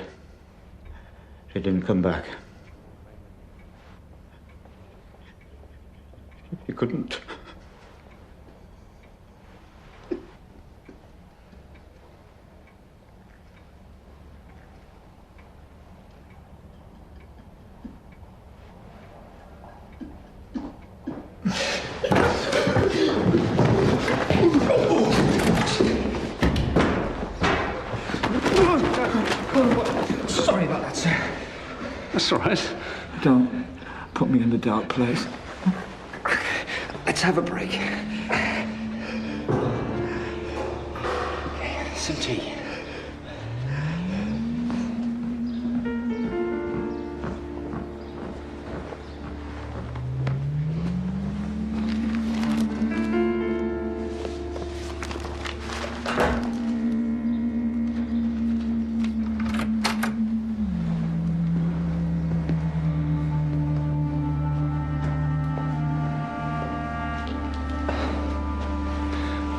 he didn't come back. He couldn't. Sorry about that, sir. That's all right. Don't put me in the dark place. Let's have a break. Some tea.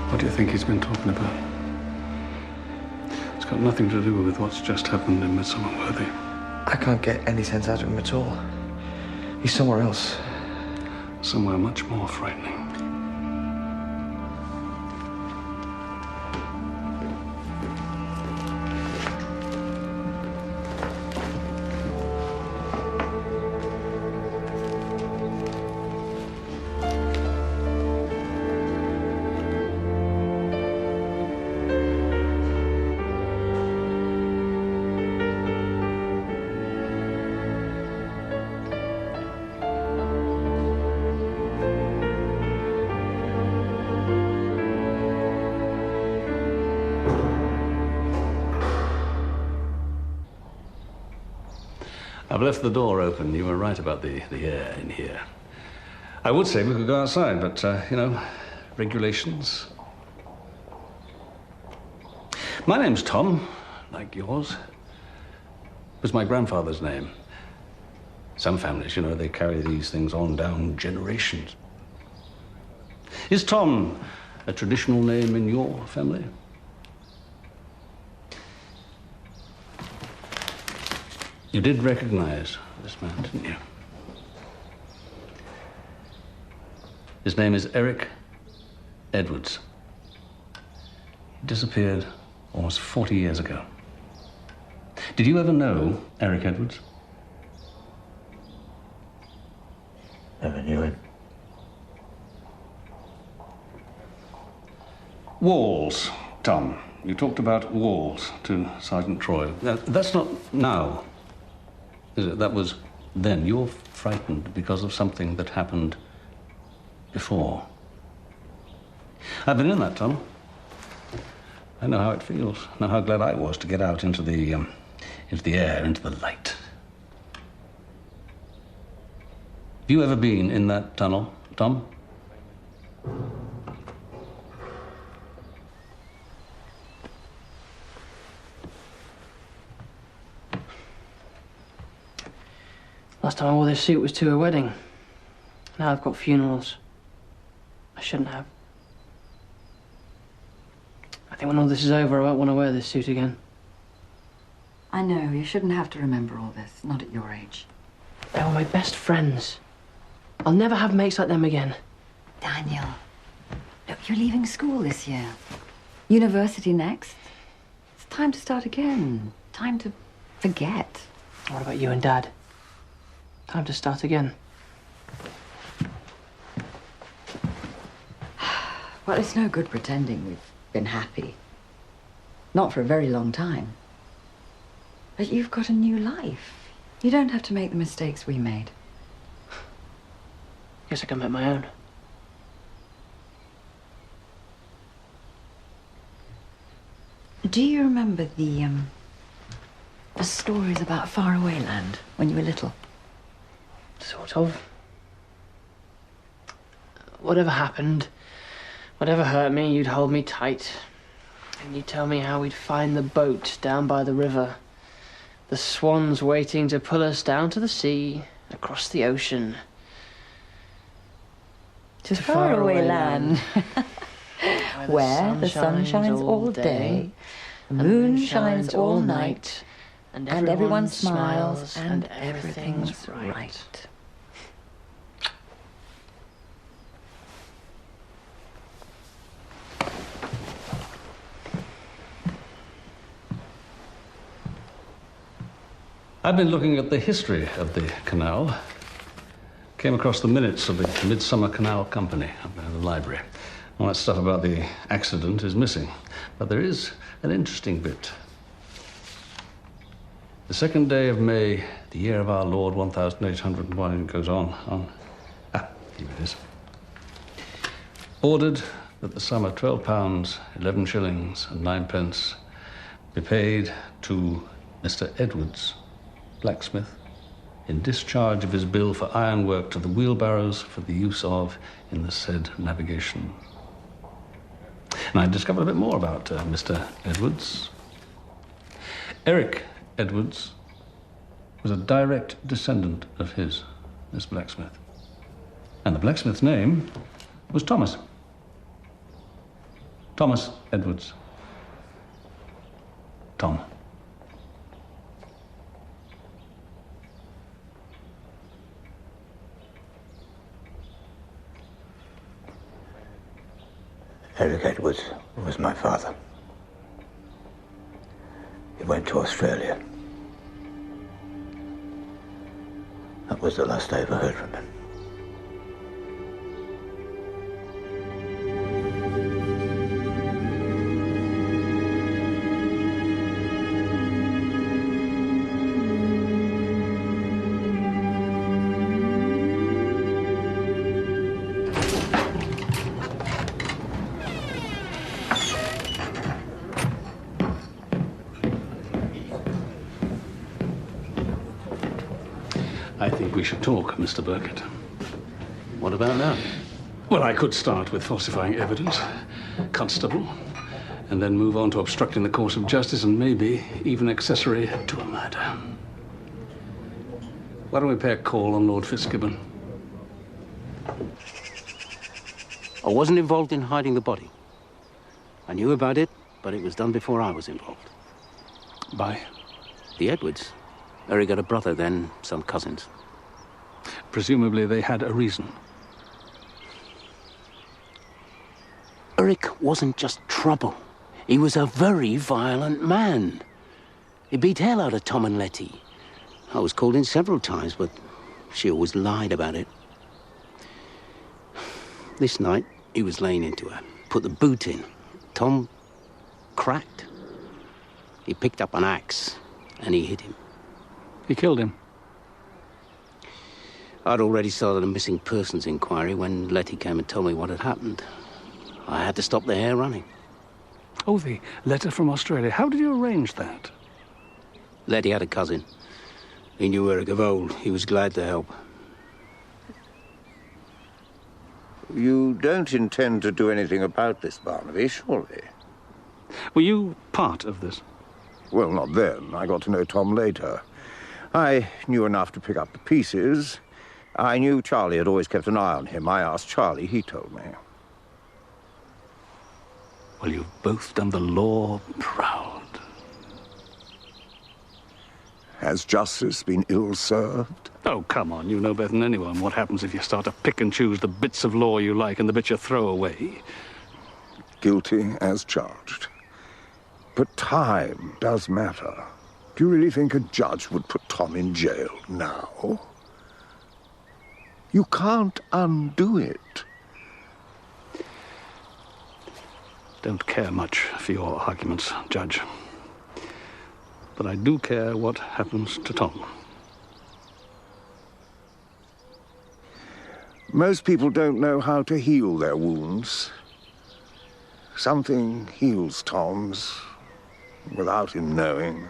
What do you think he's been talking about? It's got nothing to do with what's just happened in Midsomer Worthy. I can't get any sense out of him at all. He's somewhere else. Somewhere much more frightening. I've left the door open. You were right about the air in here. I would say we could go outside, but, you know, regulations. My name's Tom, like yours. It was my grandfather's name. Some families, you know, they carry these things on down generations. Is Tom a traditional name in your family? You did recognize this man, didn't you? His name is Eric Edwards. He disappeared almost 40 years ago. Did you ever know Eric Edwards? Never knew him. Walls, Tom. You talked about walls to Sergeant Troy. That's not now, is it? That was then. You're frightened because of something that happened before. I've been in that tunnel. I know how it feels. I know how glad I was to get out into the air, into the light. Have you ever been in that tunnel, Tom? Last time I wore this suit was to a wedding. Now I've got funerals. I shouldn't have. I think when all this is over, I won't want to wear this suit again. I know, you shouldn't have to remember all this, not at your age. They were my best friends. I'll never have mates like them again. Daniel, look, you're leaving school this year. University next. It's time to start again. Time to forget. What about you and Dad? Time to start again. Well, it's no good pretending we've been happy. Not for a very long time. But you've got a new life. You don't have to make the mistakes we made. Guess I can make my own. Do you remember the stories about faraway land when you were little? Sort of. Whatever happened, whatever hurt me, you'd hold me tight. And you'd tell me how we'd find the boat down by the river. The swans waiting to pull us down to the sea, across the ocean. To faraway land. Where the sun shines all day, the moon shines all night, and everyone smiles and everything's right. I've been looking at the history of the canal. Came across the minutes of the Midsomer Canal Company up there in the library. All that stuff about the accident is missing. But there is an interesting bit. The 2nd day of May, the year of our Lord, 1801, and it goes on. Here it is. Ordered that the sum of £12, 11 shillings and 9 be paid to Mr. Edwards, blacksmith, in discharge of his bill for ironwork to the wheelbarrows for the use of in the said navigation. And I discovered a bit more about Mr. Edwards. Eric Edwards was a direct descendant of his, this blacksmith. And the blacksmith's name was Thomas. Thomas Edwards. Tom. Eric Edwards was my father. He went to Australia. That was the last I ever heard from him. I think we should talk, Mr. Burkett. What about now? Well, I could start with falsifying evidence, constable, and then move on to obstructing the course of justice and maybe even accessory to a murder. Why don't we pay a call on Lord Fitzgibbon? I wasn't involved in hiding the body. I knew about it, but it was done before I was involved. By? The Edwards. Eric got a brother, then some cousins. Presumably they had a reason. Eric wasn't just trouble. He was a very violent man. He beat hell out of Tom and Letty. I was called in several times, but she always lied about it. This night, he was laying into her. Put the boot in. Tom cracked. He picked up an axe, and he hit him. He killed him? I'd already started a missing persons inquiry when Letty came and told me what had happened. I had to stop the hair running. Oh, the letter from Australia. How did you arrange that? Letty had a cousin. He knew Eric of old. He was glad to help. You don't intend to do anything about this, Barnaby, surely? Were you part of this? Well, not then. I got to know Tom later. I knew enough to pick up the pieces. I knew Charlie had always kept an eye on him. I asked Charlie, he told me. Well, you've both done the law proud. Has justice been ill-served? Oh, come on, you know better than anyone what happens if you start to pick and choose the bits of law you like and the bits you throw away. Guilty as charged. But time does matter. Do you really think a judge would put Tom in jail now? You can't undo it. Don't care much for your arguments, Judge. But I do care what happens to Tom. Most people don't know how to heal their wounds. Something heals Tom's without him knowing.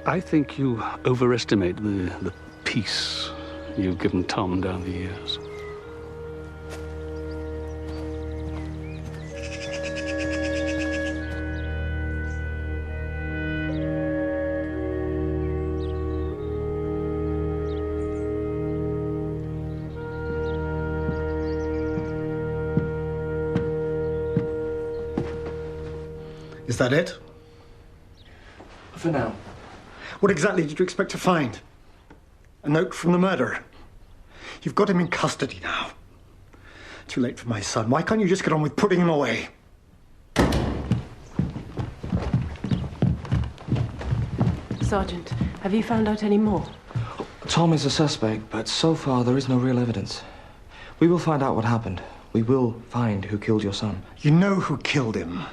I think you overestimate the peace you've given Tom down the years. Is that it? For now. What exactly did you expect to find? A note from the murderer? You've got him in custody now. Too late for my son. Why can't you just get on with putting him away? Sergeant, have you found out any more? Tom is a suspect, but so far there is no real evidence. We will find out what happened. We will find who killed your son. You know who killed him.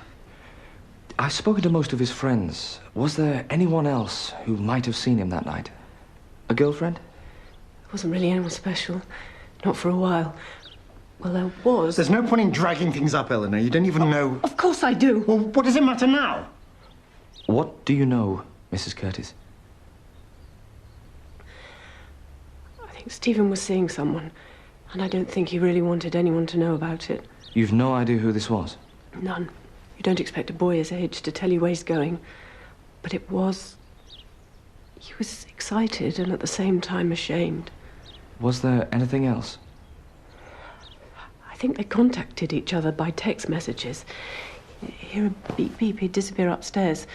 I've spoken to most of his friends. Was there anyone else who might have seen him that night? A girlfriend? There wasn't really anyone special. Not for a while. Well, there was. There's no point in dragging things up, Eleanor. You don't even know... Of course I do. Well, what does it matter now? What do you know, Mrs. Curtis? I think Stephen was seeing someone, and I don't think he really wanted anyone to know about it. You've no idea who this was? None. You don't expect a boy his age to tell you where he's going. But it was... He was excited and at the same time ashamed. Was there anything else? I think they contacted each other by text messages. Hear a beep beep, he'd disappear upstairs.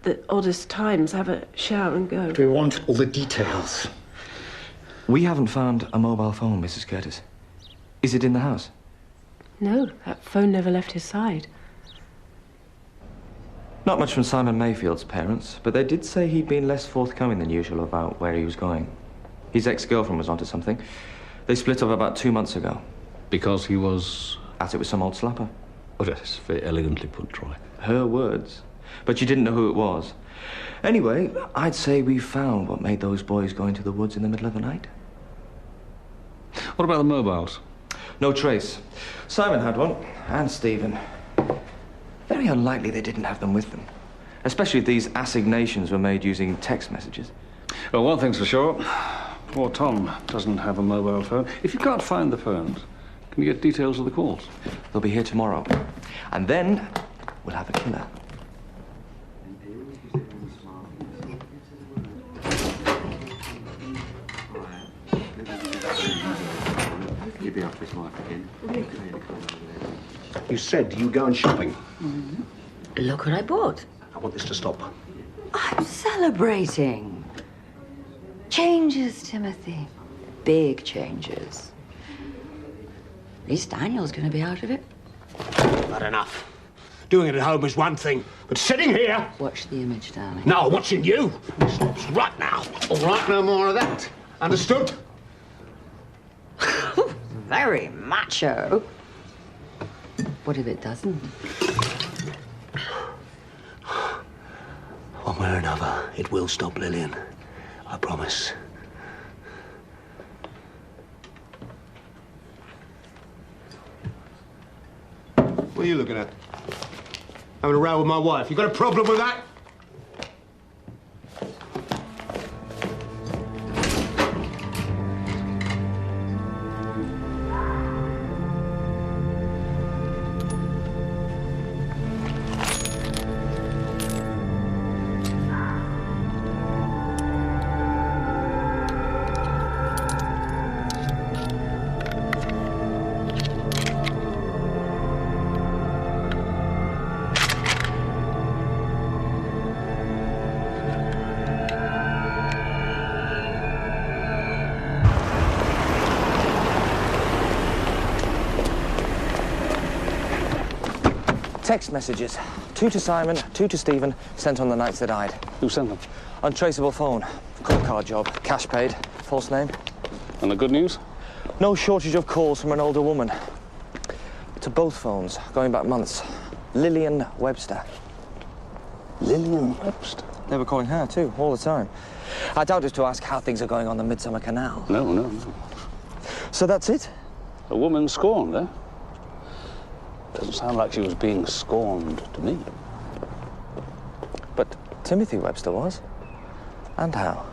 The oddest times, have a shower and go. Do we want all the details? We haven't found a mobile phone, Mrs. Curtis. Is it in the house? No, that phone never left his side. Not much from Simon Mayfield's parents, but they did say he'd been less forthcoming than usual about where he was going. His ex-girlfriend was onto something. They split up about 2 months ago. Because he was... At it with some old slapper. Oh, that's very elegantly put, Troy. Her words. But she didn't know who it was. Anyway, I'd say we found what made those boys go into the woods in the middle of the night. What about the mobiles? No trace. Simon had one, and Stephen. Very unlikely they didn't have them with them. Especially if these assignations were made using text messages. Well, one thing's for sure. Poor Tom doesn't have a mobile phone. If you can't find the phones, can you get details of the calls? They'll be here tomorrow. And then we'll have a killer. You said you were going shopping. Look what I bought. I want this to stop. I'm celebrating. Changes, Timothy. Big changes. At least Daniel's going to be out of it. Not enough. Doing it at home is one thing, but sitting here... Watch the image, darling. No, watching you stops right now. All right, no more of that. Understood? Very macho. What if it doesn't? One way or another, it will stop, Lillian. I promise. What are you looking at? Having a row with my wife. You got a problem with that? Text messages. 2 to Simon, 2 to Stephen, sent on the nights they died. Who sent them? Untraceable phone. Call card job. Cash paid. False name. And the good news? No shortage of calls from an older woman. To both phones, going back months. Lillian Webster. Lillian Webster? They were calling her, too, all the time. I doubt it to ask how things are going on the Midsomer Canal. No. So that's it? A woman scorned, eh? Doesn't sound like she was being scorned to me. But Timothy Webster was. And how?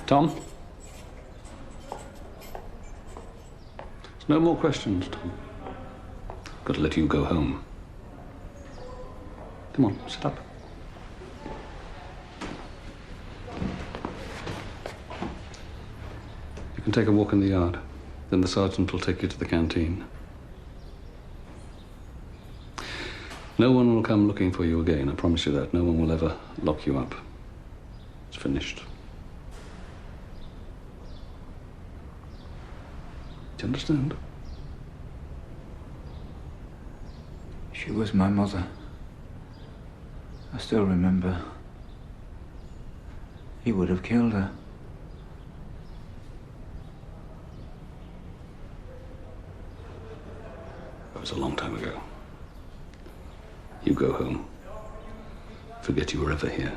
Tom? There's no more questions, Tom. Got to let you go home. Come on, sit up. You can take a walk in the yard. Then the sergeant will take you to the canteen. No one will come looking for you again, I promise you that. No one will ever lock you up. It's finished. Do you understand? She was my mother. I still remember. He would have killed her. That was a long time ago. You go home. Forget you were ever here.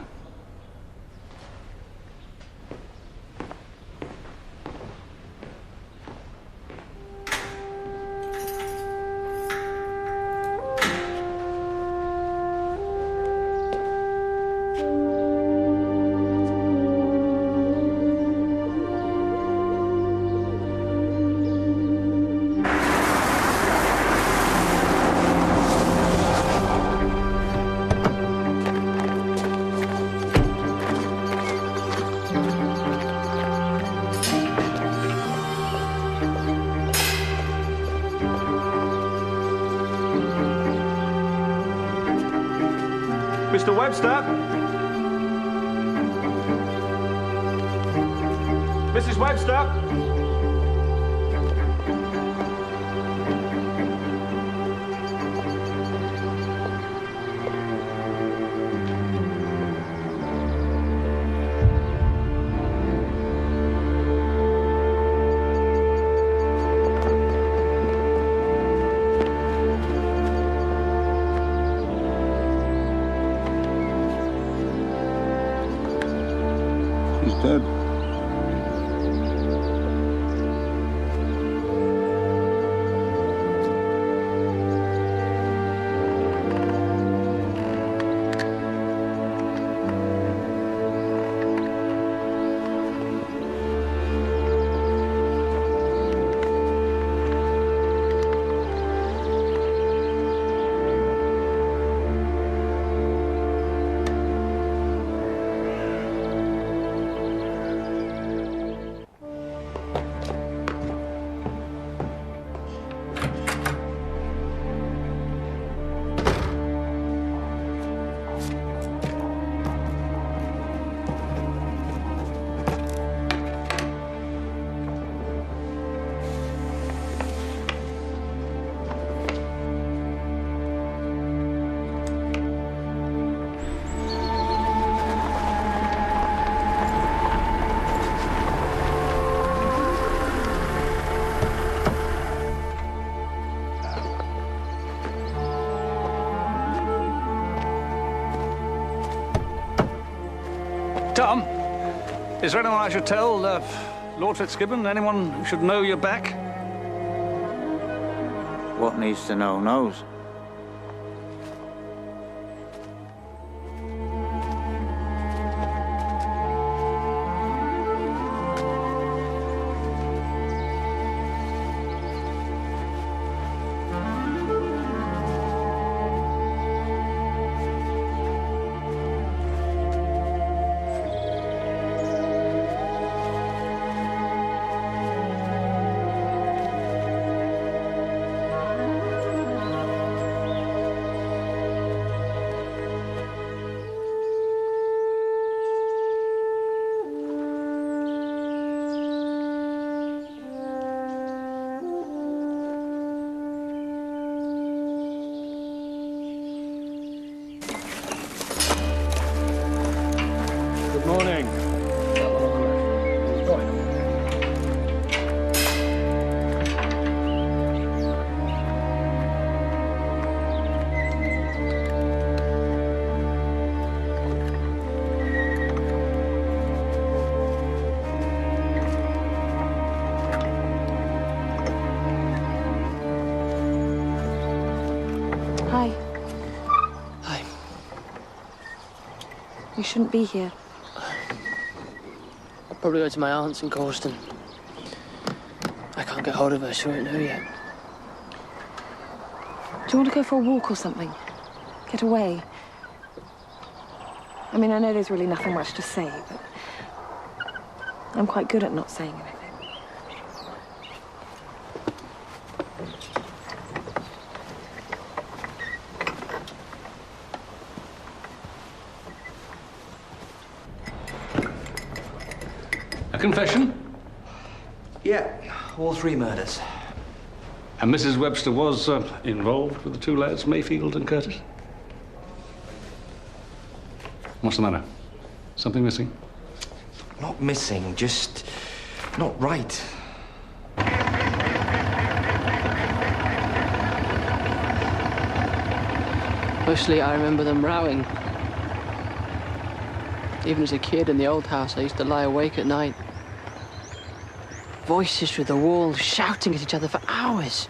Mr. Webster? Mrs. Webster? Tom, is there anyone I should tell? Lord Fitzgibbon? Anyone who should know you're back? What needs to know knows. Good morning. Hi. Hi. You shouldn't be here. I'll probably go to my aunt's in Corston. I can't get hold of her. She won't know yet. Do you want to go for a walk or something? Get away? I mean, I know there's really nothing much to say, but I'm quite good at not saying anything. A confession? Yeah, all 3 murders. And Mrs. Webster was involved with the 2 lads, Mayfield and Curtis? What's the matter? Something missing? Not missing, just not right. Mostly I remember them rowing. Even as a kid in the old house, I used to lie awake at night. Voices through the wall, shouting at each other for hours.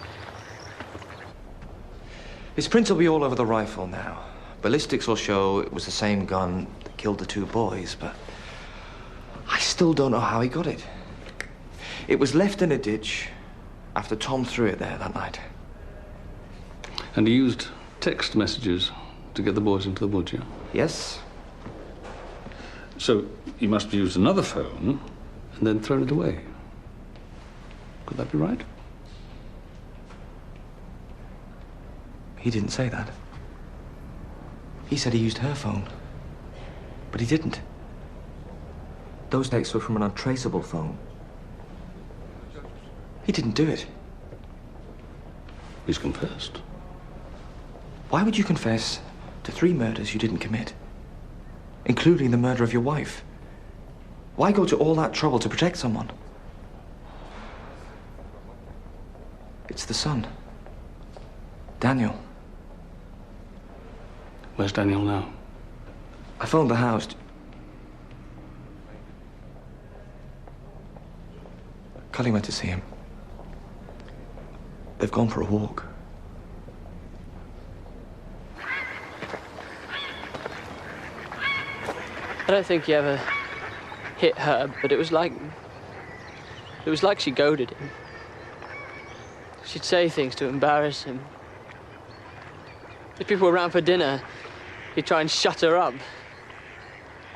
His prints will be all over the rifle now. Ballistics will show it was the same gun that killed the 2 boys, but I still don't know how he got it. It was left in a ditch after Tom threw it there that night. And he used text messages to get the boys into the woods, yeah? Yes. So he must have used another phone and then thrown it away. Could that be right? He didn't say that. He said he used her phone. But he didn't. Those texts were from an untraceable phone. He didn't do it. He's confessed. Why would you confess to 3 murders you didn't commit? Including the murder of your wife? Why go to all that trouble to protect someone? It's the son. Daniel. Where's Daniel now? I phoned the house. Cully went to see him. They've gone for a walk. I don't think he ever hit her, but it was like she goaded him. She'd say things to embarrass him. If people were around for dinner, he'd try and shut her up.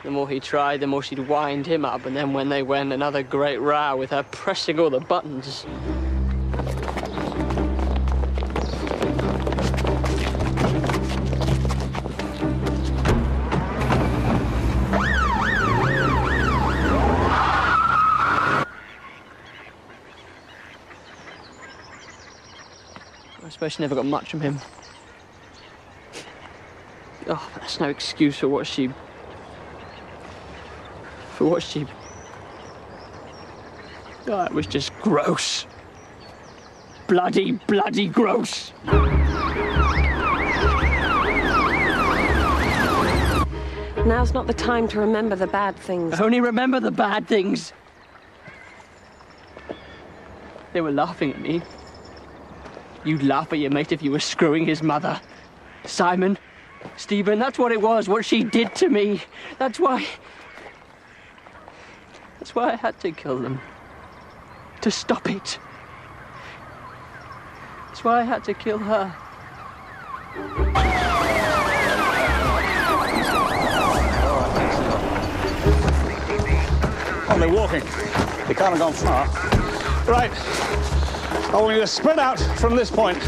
The more he tried, the more she'd wind him up, and then when they went, another great row with her pressing all the buttons. I suppose she never got much from him. Oh, but that's no excuse for what she... Oh, it was just gross. Bloody gross. Now's not the time to remember the bad things. Only remember the bad things. They were laughing at me. You'd laugh at your mate if you were screwing his mother. Simon, Stephen, that's what it was, what she did to me. That's why I had to kill them. To stop it. That's why I had to kill her. Oh, they're walking. They can't have gone far. Right. I want you to spread out from this point.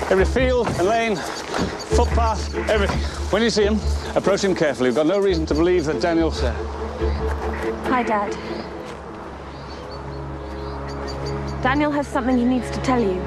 Every field and lane, footpath, everything. When you see him, approach him carefully. We've got no reason to believe that Daniel... Hi, Dad. Daniel has something he needs to tell you.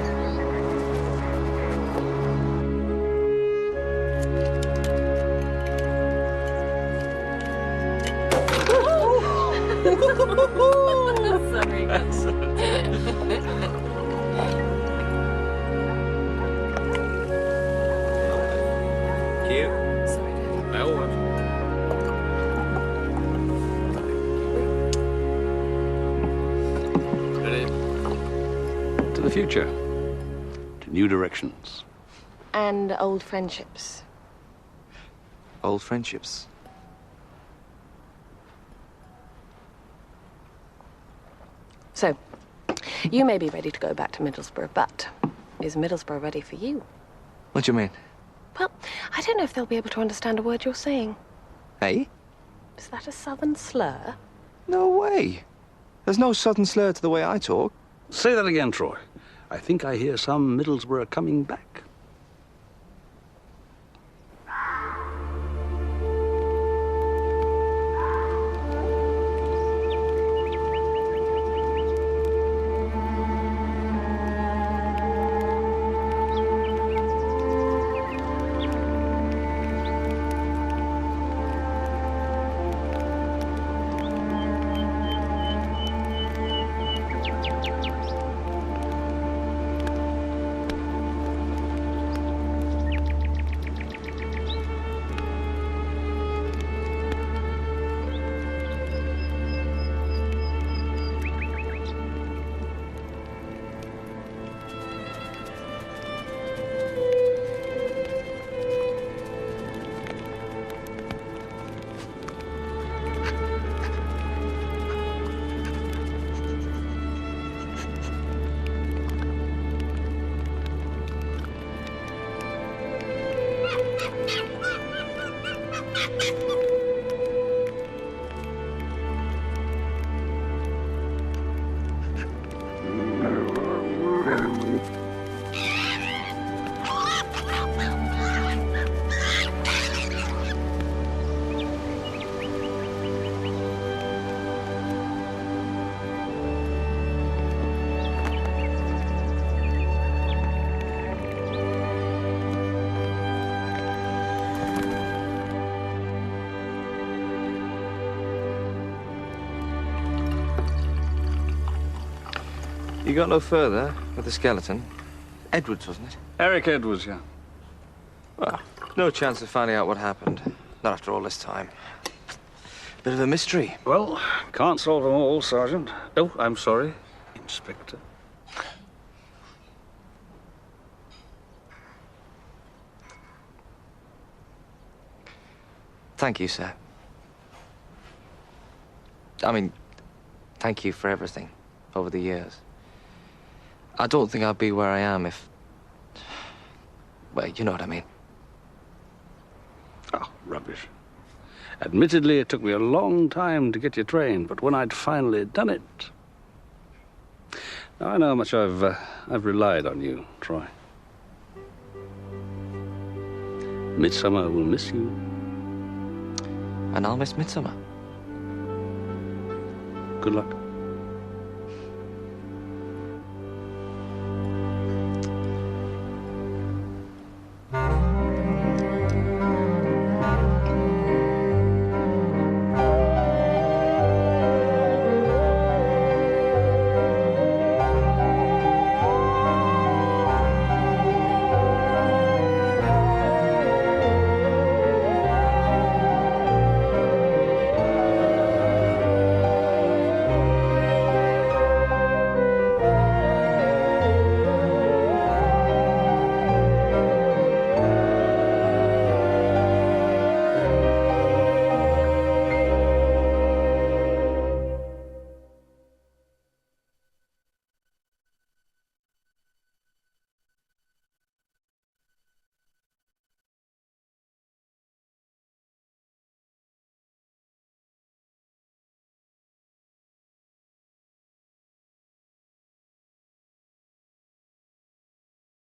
To the future. To new directions. And old friendships. Old friendships. So, you may be ready to go back to Middlesbrough, but is Middlesbrough ready for you? What do you mean? Well, I don't know if they'll be able to understand a word you're saying. Hey? Is that a southern slur? No way. There's no southern slur to the way I talk. Say that again, Troy. I think I hear some Middlesbrough coming back. You got no further with the skeleton. Edwards, wasn't it? Eric Edwards, yeah. Well, no chance of finding out what happened. Not after all this time. Bit of a mystery. Well, can't solve them all, Sergeant. Oh, I'm sorry, Inspector. Thank you, sir. I mean, thank you for everything over the years. I don't think I'd be where I am if... Well, you know what I mean. Oh, rubbish. Admittedly, it took me a long time to get you trained, but when I'd finally done it... Now I know how much I've relied on you, Troy. Midsomer will miss you. And I'll miss Midsomer. Good luck.